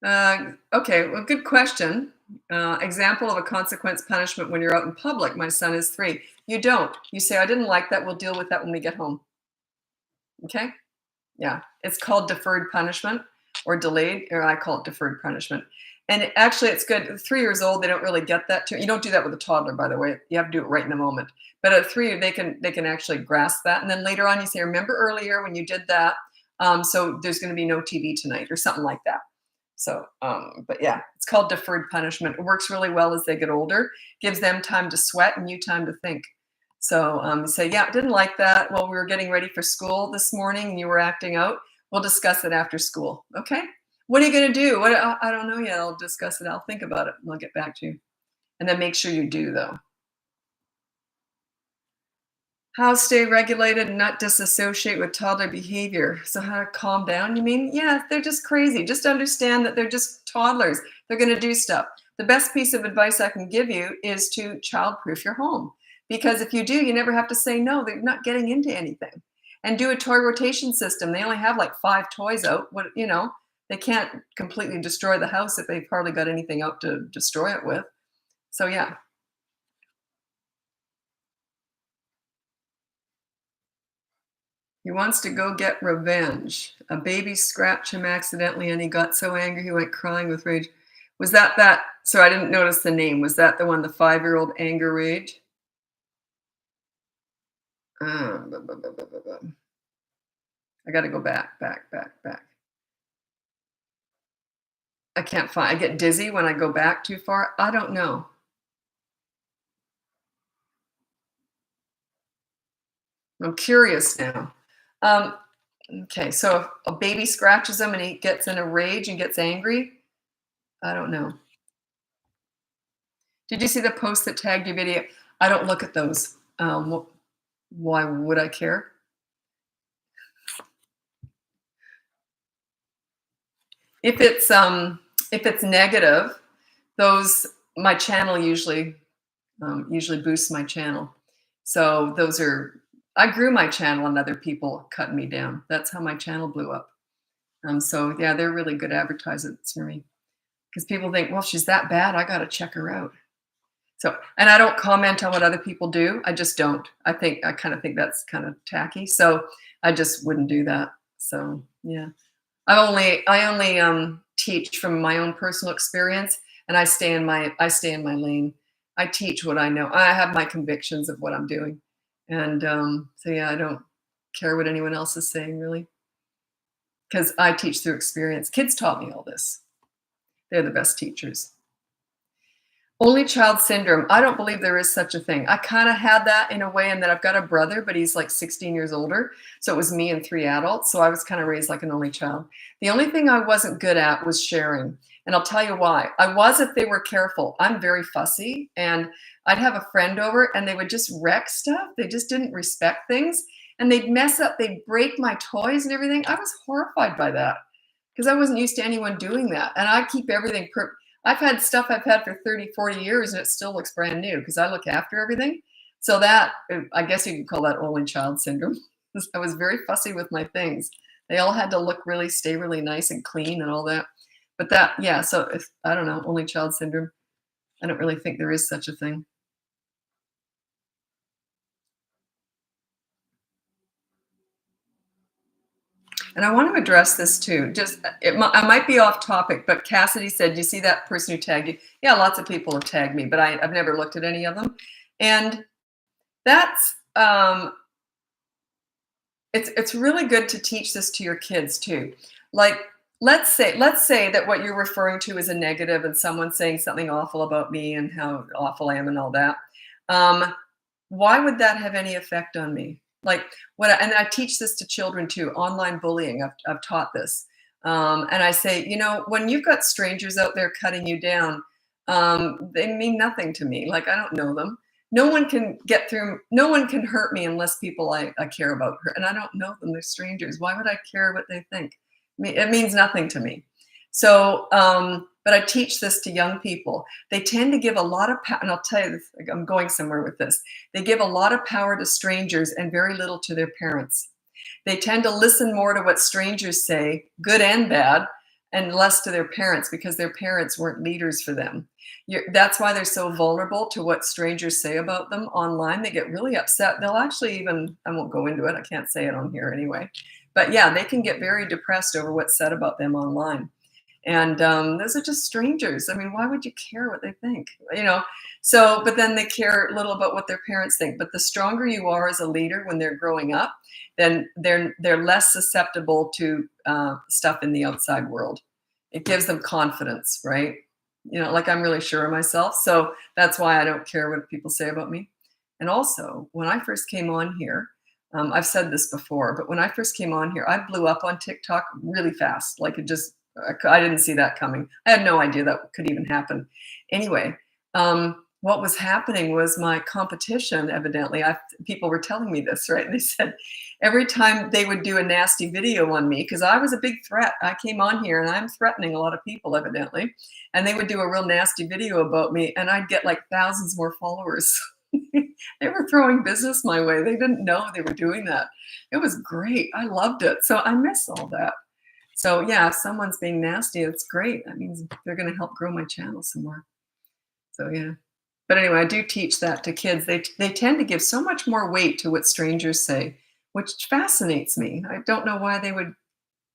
Okay, well, good question. Example of a consequence punishment when you're out in public. My son is 3. You don't. You say, "I didn't like that. We'll deal with that when we get home." Okay? Yeah. It's called deferred punishment or delayed, or I call it deferred punishment. And actually, it's good. 3 years old, they don't really get that. You don't do that with a toddler, by the way. You have to do it right in the moment. But at 3, they can actually grasp that. And then later on, you say, "Remember earlier when you did that? So there's going to be no TV tonight," or something like that. So, but yeah, it's called deferred punishment. It works really well as they get older. Gives them time to sweat and you time to think. So say, "Yeah, I didn't like that. Well, we were getting ready for school this morning and you were acting out. We'll discuss it after school." Okay. What are you going to do? I don't know yet. I'll discuss it. I'll think about it and I'll get back to you. And then make sure you do, though. How stay regulated and not disassociate with toddler behavior. So how to calm down, you mean? Yeah, they're just crazy. Just understand that they're just toddlers. They're going to do stuff. The best piece of advice I can give you is to childproof your home. Because if you do, you never have to say no. They're not getting into anything. And do a toy rotation system. They only have like 5 toys out. They can't completely destroy the house if they've hardly got anything out to destroy it with. So yeah. He wants to go get revenge. A baby scratched him accidentally and he got so angry he went crying with rage. Was that? So I didn't notice the name. Was that the one, the 5-year-old anger rage? Buh, buh, buh, buh, buh, buh. I got to go back. I can't find. I get dizzy when I go back too far. I don't know. I'm curious now. Um, okay, so if a baby scratches him and he gets in a rage and gets angry, I don't know. Did you see the post that tagged your video? I don't look at those. Why would I care? if it's negative, those my channel usually boosts my channel. So those are I grew my channel and other people cut me down. That's how my channel blew up. So yeah, they're really good advertisements for me because people think, well, she's that bad, I got to check her out. So, and I don't comment on what other people do. I just don't. I kind of think that's kind of tacky. So I just wouldn't do that. So yeah, I only teach from my own personal experience, and I stay in my lane. I teach what I know. I have my convictions of what I'm doing, and so yeah, I don't care what anyone else is saying really, because I teach through experience. Kids taught me all this. They're the best teachers. Only child syndrome. I don't believe there is such a thing. I kind of had that in a way, in that I've got a brother, but he's like 16 years older. So it was me and three adults. So I was kind of raised like an only child. The only thing I wasn't good at was sharing. And I'll tell you why. I was if they were careful. I'm very fussy. And I'd have a friend over and they would just wreck stuff. They just didn't respect things. And they'd mess up, they'd break my toys and everything. I was horrified by that because I wasn't used to anyone doing that. And I keep everything I've had stuff I've had for 30, 40 years and it still looks brand new because I look after everything. So that, I guess you could call that only child syndrome. I was very fussy with my things. They all had to stay really nice and clean and all that. But that, yeah, so if, I don't know, only child syndrome. I don't really think there is such a thing. And I want to address this too. I might be off topic, but Cassidy said, "You see that person who tagged you?" Yeah, lots of people have tagged me, but I've never looked at any of them. And that's it's really good to teach this to your kids too. Like, let's say that what you're referring to is a negative, and someone's saying something awful about me and how awful I am and all that. Um, why would that have any effect on me? Like, and I teach this to children too. Online bullying, I've taught this, and I say, when you've got strangers out there cutting you down, they mean nothing to me. Like, I don't know them. No one can get through. No one can hurt me unless people I care about hurt, and I don't know them. They're strangers. Why would I care what they think? It means nothing to me. So, but I teach this to young people. They tend to give a lot of power, and I'll tell you this, I'm going somewhere with this. They give a lot of power to strangers and very little to their parents. They tend to listen more to what strangers say, good and bad, and less to their parents because their parents weren't leaders for them. That's why they're so vulnerable to what strangers say about them online. They get really upset. They'll actually even, I won't go into it, I can't say it on here anyway. But yeah, they can get very depressed over what's said about them online. And those are just strangers. I mean, why would you care what they think? So, but then they care little about what their parents think. But the stronger you are as a leader when they're growing up, then they're less susceptible to stuff in the outside world. It gives them confidence, right? Like, I'm really sure of myself. So that's why I don't care what people say about me. And also, when I first came on here, I've said this before, but when I first came on here, I blew up on TikTok really fast. Like, I didn't see that coming. I had no idea that could even happen. Anyway, what was happening was my competition, evidently, people were telling me this, right? And they said every time they would do a nasty video on me, because I was a big threat. I came on here and I'm threatening a lot of people, evidently. And they would do a real nasty video about me and I'd get like thousands more followers. They were throwing business my way. They didn't know they were doing that. It was great. I loved it. So I miss all that. So yeah, if someone's being nasty, it's great. That means they're going to help grow my channel some more. So yeah. But anyway, I do teach that to kids. They tend to give so much more weight to what strangers say, which fascinates me. I don't know why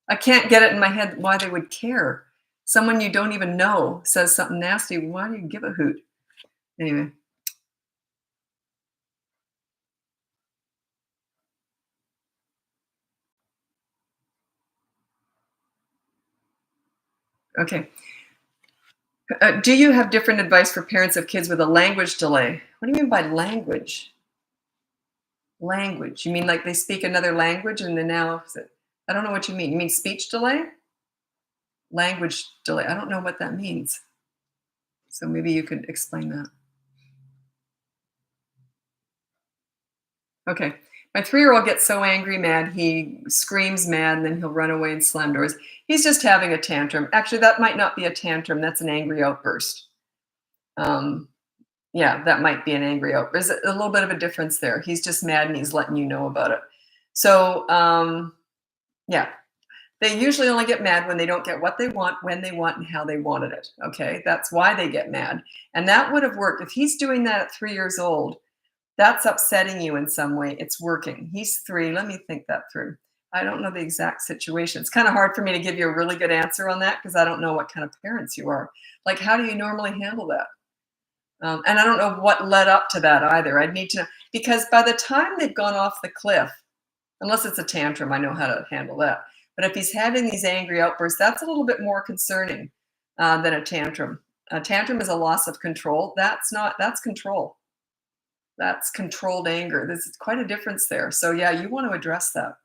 I can't get it in my head why they would care. Someone you don't even know says something nasty. Why do you give a hoot? Anyway. Okay. Do you have different advice for parents of kids with a language delay? What do you mean by language? Language. You mean like they speak another language and then now, I don't know what you mean. You mean speech delay? Language delay. I don't know what that means. So maybe you could explain that. Okay. My 3-year-old gets so angry mad, he screams mad, and then he'll run away and slam doors. He's just having a tantrum. Actually, that might not be a tantrum, that's an angry outburst. Um, yeah, that might be an angry outburst. There's a little bit of a difference there. He's just mad and he's letting you know about it. So, yeah, they usually only get mad when they don't get what they want, when they want, and how they wanted it. Okay, that's why they get mad. And that would have worked. If he's doing that at 3 years old, that's upsetting you in some way. It's working. He's 3. Let me think that through. I don't know the exact situation. It's kind of hard for me to give you a really good answer on that because I don't know what kind of parents you are. Like, how do you normally handle that? And I don't know what led up to that either. I'd need to know, because by the time they've gone off the cliff, unless it's a tantrum, I know how to handle that. But if he's having these angry outbursts, that's a little bit more concerning than a tantrum. A tantrum is a loss of control. That's not, that's control. That's controlled anger. There's quite a difference there. So yeah, you want to address that.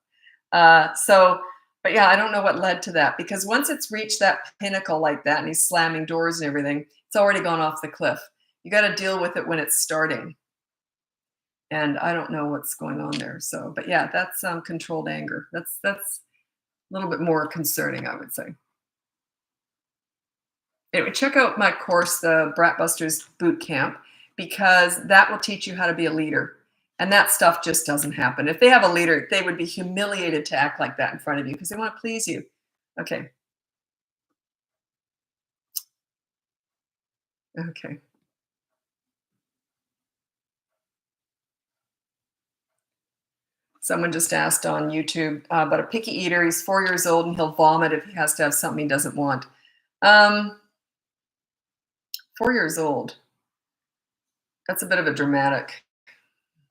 But yeah, I don't know what led to that, because once it's reached that pinnacle like that and he's slamming doors and everything, it's already gone off the cliff. You got to deal with it when it's starting. And I don't know what's going on there. So, but yeah, that's controlled anger. That's a little bit more concerning, I would say. Anyway, check out my course, the Bratbusters Boot Camp, because that will teach you how to be a leader. And that stuff just doesn't happen. If they have a leader, they would be humiliated to act like that in front of you because they want to please you. Okay. Okay. Someone just asked on YouTube about a picky eater. He's 4 years old and he'll vomit if he has to have something he doesn't want. 4 years old. That's a bit of a dramatic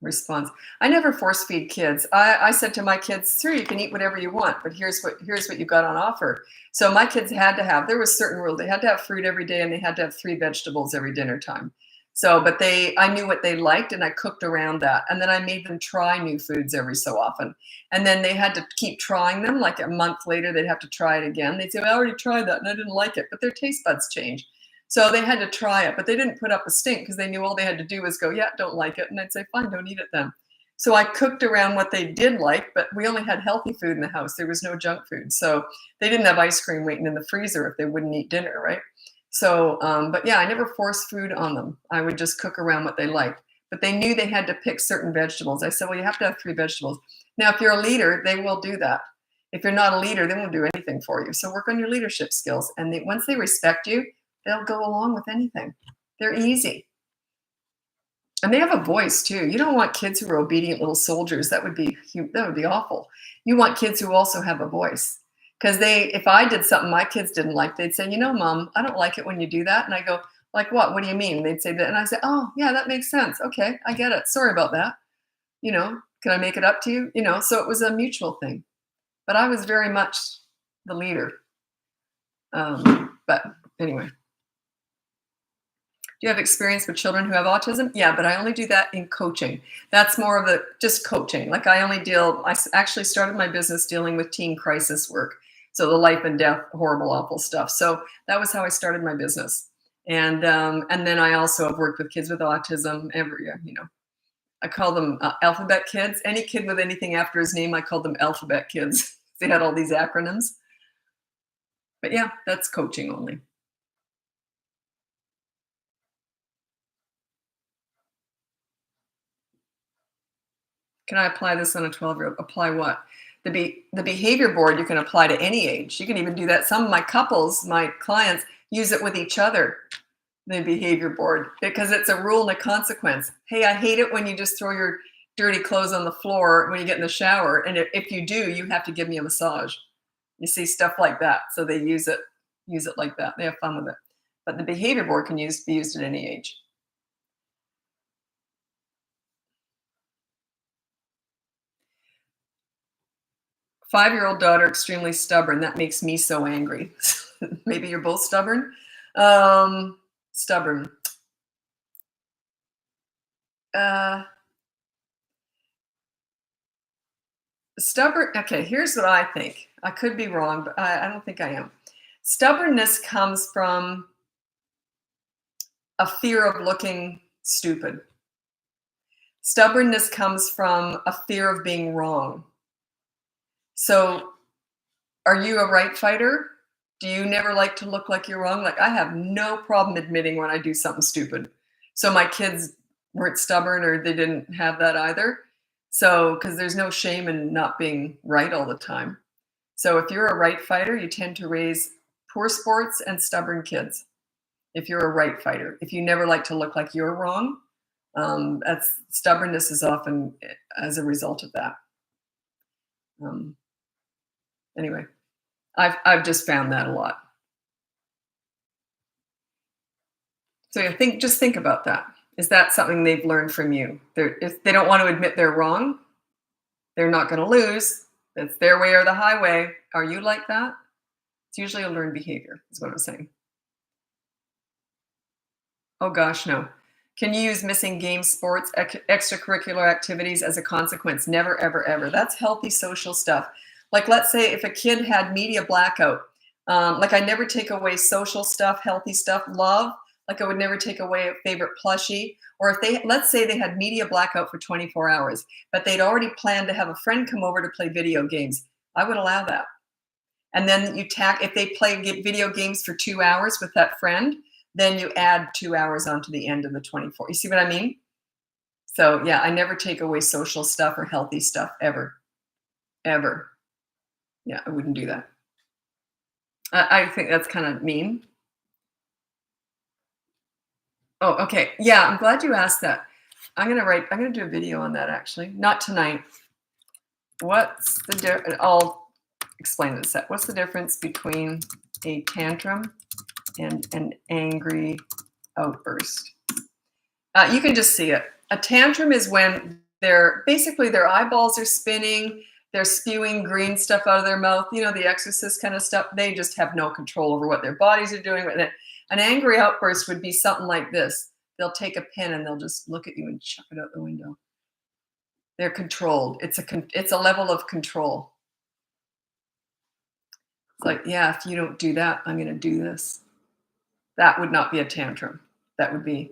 response. I never force feed kids. I said to my kids, sure, you can eat whatever you want, but here's what you got on offer. So my kids had to have, there was certain rules. They had to have fruit every day and they had to have 3 vegetables every dinner time. So, but I knew what they liked and I cooked around that. And then I made them try new foods every so often. And then they had to keep trying them. Like a month later, they'd have to try it again. They'd say, I already tried that and I didn't like it, but their taste buds change. So they had to try it, but they didn't put up a stink because they knew all they had to do was go, yeah, don't like it. And I'd say, fine, don't eat it then. So I cooked around what they did like, but we only had healthy food in the house. There was no junk food. So they didn't have ice cream waiting in the freezer if they wouldn't eat dinner, right? So, but yeah, I never forced food on them. I would just cook around what they liked. But they knew they had to pick certain vegetables. I said, well, you have to have 3 vegetables. Now, if you're a leader, they will do that. If you're not a leader, they won't do anything for you. So work on your leadership skills. And once they respect you, they'll go along with anything. They're easy. And they have a voice too. You don't want kids who are obedient little soldiers. That would be awful. You want kids who also have a voice. Because if I did something my kids didn't like, they'd say, Mom, I don't like it when you do that. And I go, like what? What do you mean? And they'd say that. And I say, oh, yeah, that makes sense. Okay, I get it. Sorry about that. Can I make it up to you? So it was a mutual thing. But I was very much the leader. But anyway. Do you have experience with children who have autism? Yeah, but I only do that in coaching. That's more of just coaching. Like I actually started my business dealing with teen crisis work. So the life and death, horrible, awful stuff. So that was how I started my business. And then I also have worked with kids with autism I call them alphabet kids. Any kid with anything after his name, I call them alphabet kids. They had all these acronyms. But yeah, that's coaching only. Can I apply this on a 12-year-old? Apply what? The behavior board you can apply to any age. You can even do that. Some of my clients use it with each other, the behavior board, because it's a rule and a consequence. Hey, I hate it when you just throw your dirty clothes on the floor when you get in the shower. And if you do, you have to give me a massage. You see stuff like that. So they use it like that. They have fun with it. But the behavior board can be used at any age. 5-year-old daughter, extremely stubborn. That makes me so angry. Maybe you're both stubborn. Stubborn. Stubborn. Okay, here's what I think. I could be wrong, but I don't think I am. Stubbornness comes from a fear of looking stupid. Stubbornness comes from a fear of being wrong. So, are you a right fighter? Do you never like to look like you're wrong? Like, I have no problem admitting when I do something stupid. So my kids weren't stubborn or they didn't have that either. So, because there's no shame in not being right all the time. So if you're a right fighter, you tend to raise poor sports and stubborn kids. If you're a right fighter, if you never like to look like you're wrong, that's stubbornness is often as a result of that. Um, anyway, I've just found that a lot. So just think about that. Is that something they've learned from you? If they don't want to admit they're wrong, they're not going to lose. It's their way or the highway. Are you like that? It's usually a learned behavior, is what I'm saying. Oh gosh, no. Can you use missing game sports, extracurricular activities as a consequence? Never, ever, ever. That's healthy social stuff. Like, let's say if a kid had media blackout, like I never take away social stuff, healthy stuff, love. Like I would never take away a favorite plushie. Or if let's say they had media blackout for 24 hours, but they'd already planned to have a friend come over to play video games, I would allow that. And then if they play video games for 2 hours with that friend, then you add 2 hours onto the end of the 24. You see what I mean? So yeah, I never take away social stuff or healthy stuff ever. Ever. Yeah, I wouldn't do that. I think that's kind of mean. Oh, okay. Yeah, I'm glad you asked that. I'm gonna do a video on that actually. Not tonight. What's the difference? I'll explain this. What's the difference between a tantrum and an angry outburst? You can just see it. A tantrum is when their eyeballs are spinning, they're spewing green stuff out of their mouth, the exorcist kind of stuff. They just have no control over what their bodies are doing. An angry outburst would be something like this. They'll take a pen and they'll just look at you and chuck it out the window. They're controlled. It's a level of control. It's like, yeah, if you don't do that, I'm going to do this. That would not be a tantrum. That would be,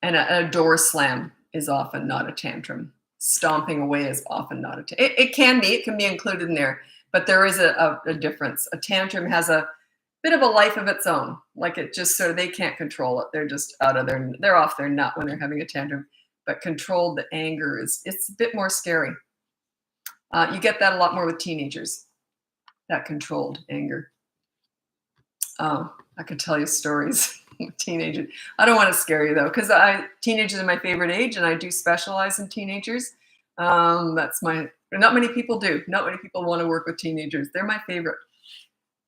and a door slam is often not a tantrum. Stomping away is often not a tantrum. It can be included in there, but there is a difference. A tantrum has a bit of a life of its own. Like it just sort of, they can't control it. They're just they're off their nut when they're having a tantrum. But controlled, the anger it's a bit more scary. You get that a lot more with teenagers, that controlled anger. Oh, I could tell you stories with teenagers. I don't want to scare you though, because teenagers are my favorite age, and I do specialize in teenagers. Not many people do. Not many people want to work with teenagers. They're my favorite.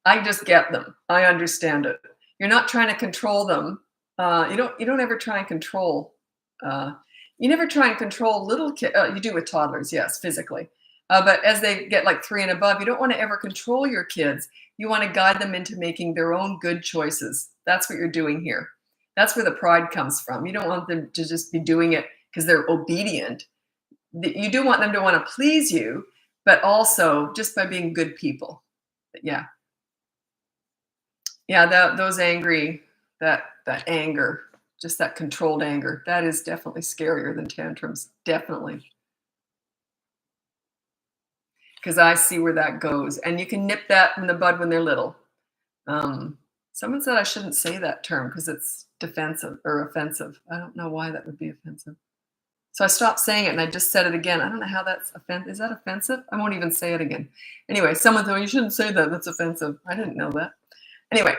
I just get them. I understand it. You're not trying to control them. You don't ever try and control. You never try and control little kids. You do with toddlers, yes, physically. But as they get like 3 and above, you don't want to ever control your kids. You want to guide them into making their own good choices. That's what you're doing here. That's where the pride comes from. You don't want them to just be doing it because they're obedient. You do want them to want to please you, but also just by being good people. But yeah. Yeah, those angry, that anger, just that controlled anger, that is definitely scarier than tantrums. Definitely. Because I see where that goes. And you can nip that in the bud when they're little. Someone said I shouldn't say that term because it's defensive or offensive. I don't know why that would be offensive. So I stopped saying it and I just said it again. I don't know how that's offensive. Is that offensive? I won't even say it again. Anyway, someone told me you shouldn't say that. That's offensive. I didn't know that. Anyway,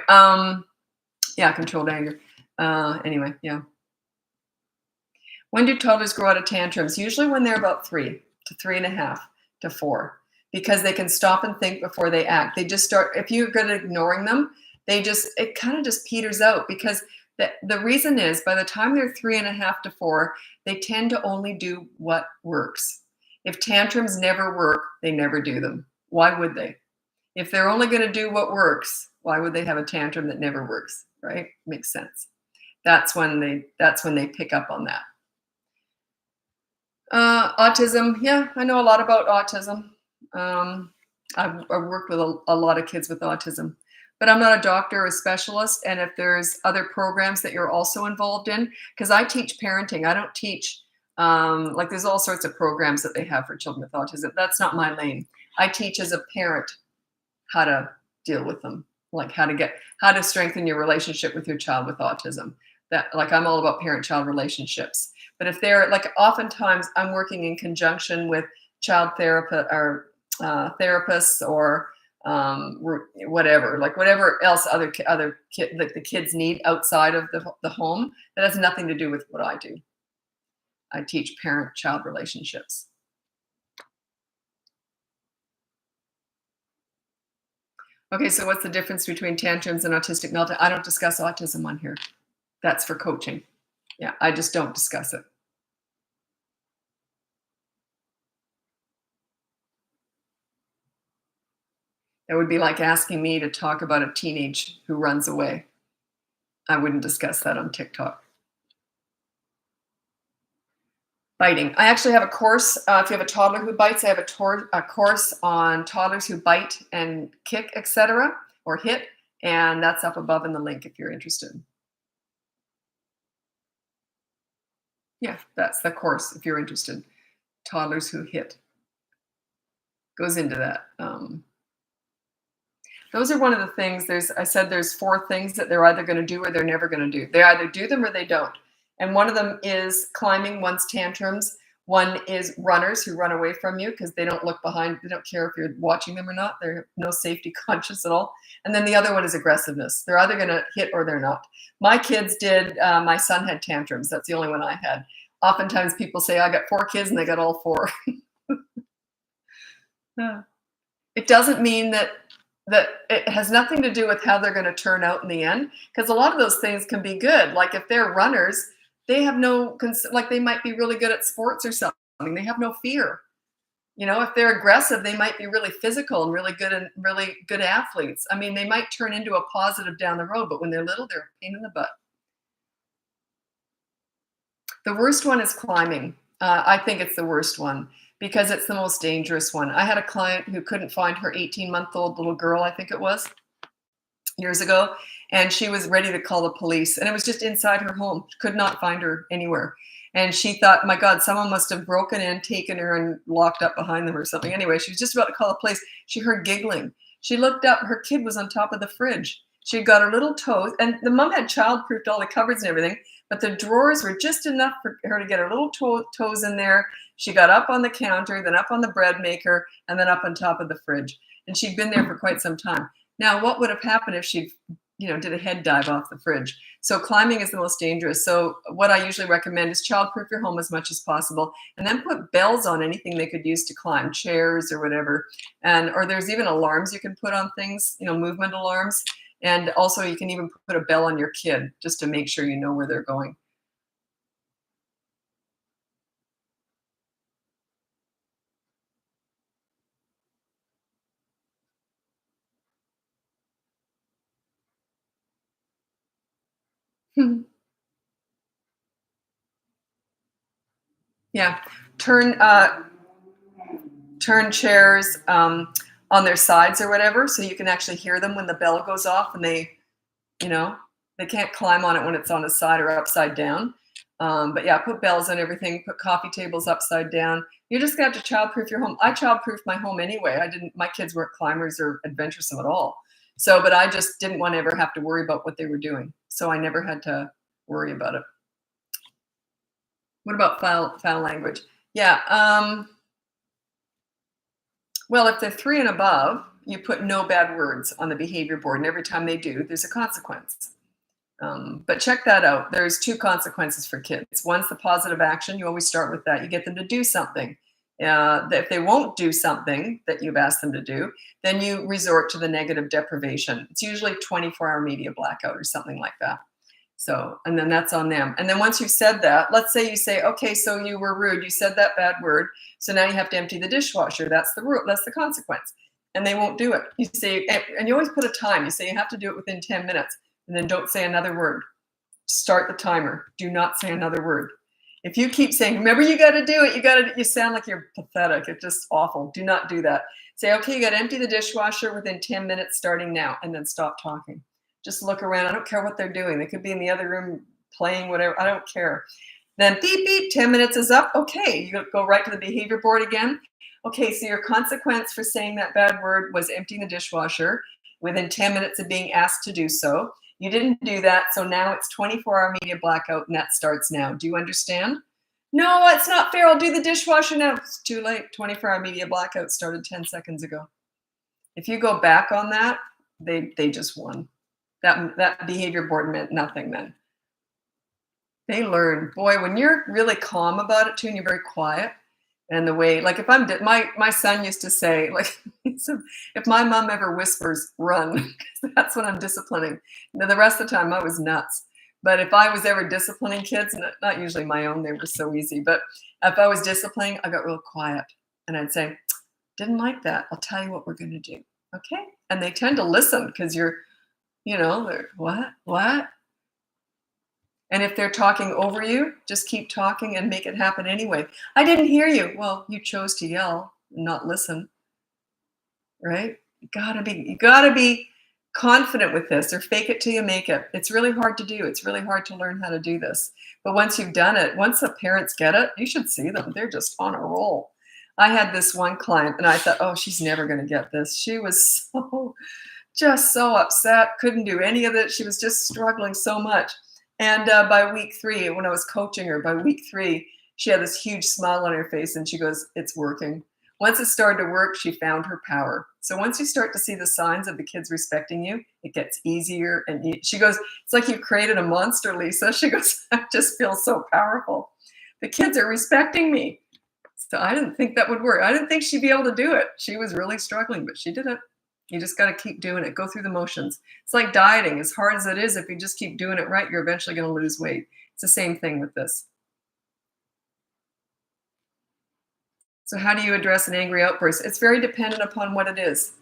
yeah, controlled anger. Anyway, yeah. When do toddlers grow out of tantrums? Usually when they're about 3 to 3.5 to 4. Because they can stop and think before they act. They just start, if you're good at ignoring them, it kind of just peters out because the reason is by the time they're 3.5 to 4, they tend to only do what works. If tantrums never work, they never do them. Why would they? If they're only going to do what works, why would they have a tantrum that never works, right? Makes sense. That's when they pick up on that. Autism, yeah, I know a lot about autism. I've worked with a lot of kids with autism, but I'm not a doctor or a specialist. And if there's other programs that you're also involved in, because I teach parenting, I don't teach Like there's all sorts of programs that they have for children with autism. That's not my lane. I teach as a parent how to deal with them, like how to strengthen your relationship with your child with autism. That like I'm all about parent-child relationships. But if they're like oftentimes I'm working in conjunction with child therapist or therapists or whatever, like whatever else other kid like the kids need outside of the home that has nothing to do with what I do. I teach parent-child relationships. Okay, so what's the difference between tantrums and autistic meltdown? I don't discuss autism on here. That's for coaching. Yeah, I just don't discuss it. That would be like asking me to talk about a teenage who runs away. I wouldn't discuss that on TikTok. Biting. I actually have a course. If you have a toddler who bites, I have a course on toddlers who bite and kick, etc., or hit, and that's up above in the link if you're interested. Yeah, that's the course if you're interested. Toddlers who hit goes into that. Those are one of the things. I said there's 4 things that they're either going to do or they're never going to do. They either do them or they don't. And one of them is climbing one's tantrums. One is runners who run away from you because they don't look behind. They don't care if you're watching them or not. They're no safety conscious at all. And then the other one is aggressiveness. They're either going to hit or they're not. My kids did. My son had tantrums. That's the only one I had. Oftentimes people say, I got 4 kids and they got all 4. It doesn't mean that it has nothing to do with how they're going to turn out in the end, because a lot of those things can be good. Like if they're runners, they have like they might be really good at sports or something. They have no fear. You know, if they're aggressive, they might be really physical and really good athletes. I mean, they might turn into a positive down the road, but when they're little, they're a pain in the butt. The worst one is climbing. I think it's the worst one because it's the most dangerous one. I had a client who couldn't find her 18-month-old little girl, I think it was, years ago, and she was ready to call the police, and it was just inside her home. She could not find her anywhere. And she thought, my God, someone must have broken in, taken her, and locked up behind them or something. Anyway, she was just about to call the police. She heard giggling. She looked up. Her kid was on top of the fridge. She had got her little toes, and the mom had child-proofed all the cupboards and everything, but the drawers were just enough for her to get her little toes in there. She got up on the counter, then up on the bread maker, and then up on top of the fridge. And she'd been there for quite some time. Now, what would have happened if she, did a head dive off the fridge? So climbing is the most dangerous. So what I usually recommend is child-proof your home as much as possible, and then put bells on anything they could use to climb, chairs or whatever. Or there's even alarms you can put on things, movement alarms. And also you can even put a bell on your kid just to make sure you know where they're going. Yeah, turn chairs on their sides or whatever, so you can actually hear them when the bell goes off, and they can't climb on it when it's on the side or upside down. But yeah, put bells on everything, put coffee tables upside down. You're just gonna have to childproof your home. I childproofed my home anyway. My kids weren't climbers or adventuresome at all. So, but I just didn't want to ever have to worry about what they were doing. So I never had to worry about it. What about foul language? Yeah. Well, if they're 3 and above, you put no bad words on the behavior board, and every time they do, there's a consequence. But check that out. There's 2 consequences for kids. One's the positive action. You always start with that. You get them to do something. If they won't do something that you've asked them to do, then you resort to the negative deprivation. It's usually 24-hour media blackout or something like that. So, and then that's on them. And then once you've said that, let's say you say, okay, so you were rude. You said that bad word. So now you have to empty the dishwasher. That's the rule. That's the consequence. And they won't do it. You say, and you always put a time. You say you have to do it within 10 minutes. And then don't say another word. Start the timer. Do not say another word. If you keep saying, remember, you got to do it. You sound like you're pathetic. It's just awful. Do not do that. Say, okay, you got to empty the dishwasher within 10 minutes starting now, and then stop talking. Just look around. I don't care what they're doing. They could be in the other room playing whatever. I don't care. Then beep, beep, 10 minutes is up. Okay, you go right to the behavior board again. Okay, so your consequence for saying that bad word was emptying the dishwasher within 10 minutes of being asked to do so. You didn't do that, so now it's 24-hour media blackout, and that starts now. Do you understand? No, it's not fair. I'll do the dishwasher now. It's too late. 24-hour media blackout started 10 seconds ago. If you go back on that, they just won. That behavior board meant nothing then. They learn. Boy, when you're really calm about it too, and you're very quiet, and the way, like if I'm, my son used to say, like, if my mom ever whispers, run, that's when I'm disciplining. Now, the rest of the time I was nuts. But if I was ever disciplining kids, not usually my own, they were so easy, but if I was disciplining, I got real quiet. And I'd say, didn't like that. I'll tell you what we're going to do. Okay? And they tend to listen because you're, they're, what? And if they're talking over you, just keep talking and make it happen anyway. I didn't hear you. Well, you chose to yell and not listen, right? You gotta be confident with this, or fake it till you make it. It's really hard to do. It's really hard to learn how to do this. But once you've done it, once the parents get it, you should see them. They're just on a roll. I had this one client and I thought, oh, she's never going to get this. She was so upset, couldn't do any of it. She was just struggling so much. And by week 3, when I was coaching her, by week 3, she had this huge smile on her face and she goes, it's working. Once it started to work, she found her power. So once you start to see the signs of the kids respecting you, it gets easier. And she goes, it's like you've created a monster, Lisa. She goes, I just feel so powerful. The kids are respecting me. So I didn't think that would work. I didn't think she'd be able to do it. She was really struggling, but she did it. You just got to keep doing it. Go through the motions. It's like dieting. As hard as it is, if you just keep doing it right, you're eventually going to lose weight. It's the same thing with this. So how do you address an angry outburst? It's very dependent upon what it is.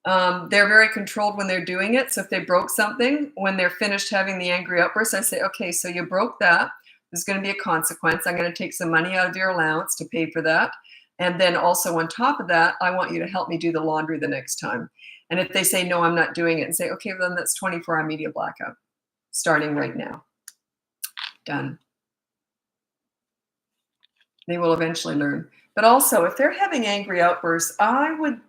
They're very controlled when they're doing it. So if they broke something, when they're finished having the angry outburst, I say, okay, so you broke that. There's going to be a consequence. I'm going to take some money out of your allowance to pay for that. And then also on top of that, I want you to help me do the laundry the next time. And if they say, no, I'm not doing it, and say, okay, then that's 24-hour media blackout, starting right now. Done. They will eventually learn. But also, if they're having angry outbursts, I would,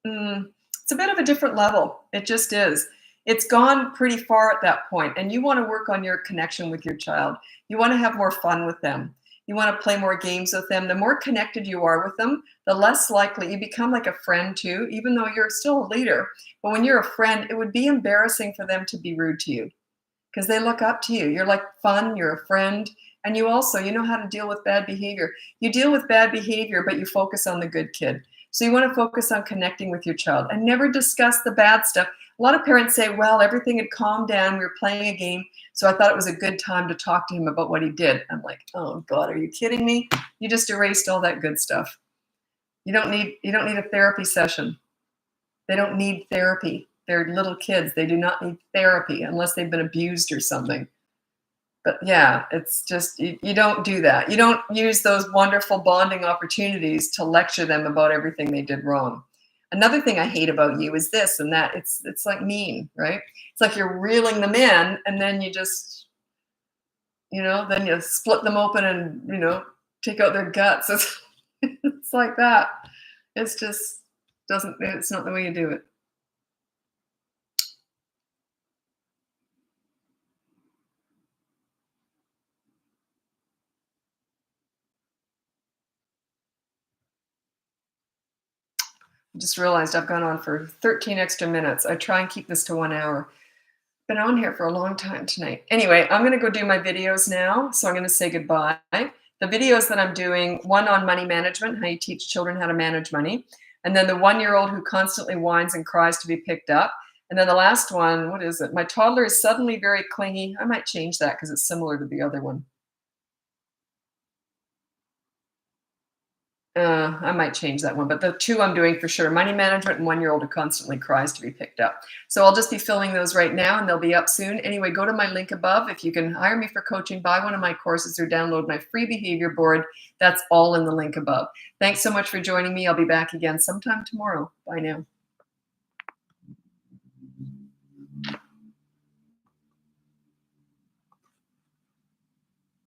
it's a bit of a different level. It just is. It's gone pretty far at that point, and you want to work on your connection with your child. You want to have more fun with them. You want to play more games with them. The more connected you are with them, the less likely you become like a friend too, even though you're still a leader. But when you're a friend, it would be embarrassing for them to be rude to you because they look up to you. You're like fun, you're a friend, and you know how to deal with bad behavior. You deal with bad behavior, but you focus on the good kid. So you want to focus on connecting with your child and never discuss the bad stuff. A lot of parents say, well, everything had calmed down. We were playing a game. So I thought it was a good time to talk to him about what he did. I'm like, oh God, are you kidding me? You just erased all that good stuff. You don't need a therapy session. They don't need therapy. They're little kids. They do not need therapy unless they've been abused or something. But yeah, it's just, you don't do that. You don't use those wonderful bonding opportunities to lecture them about everything they did wrong. Another thing I hate about you is this and that. It's like mean, right? It's like you're reeling them in and then you just, then you split them open and, take out their guts. It's like that. It's just it's not the way you do it. I just realized I've gone on for 13 extra minutes. I try and keep this to 1 hour. Been on here for a long time tonight. Anyway, I'm going to go do my videos now. So I'm going to say goodbye. The videos that I'm doing, one on money management, how you teach children how to manage money. And then the 1-year-old who constantly whines and cries to be picked up. And then the last one, what is it? My toddler is suddenly very clingy. I might change that because it's similar to the other one. I might change that one, but the 2 I'm doing for sure, money management and 1-year-old who constantly cries to be picked up. So I'll just be filming those right now and they'll be up soon. Anyway, go to my link above. If you can hire me for coaching, buy one of my courses or download my free behavior board. That's all in the link above. Thanks so much for joining me. I'll be back again sometime tomorrow. Bye now.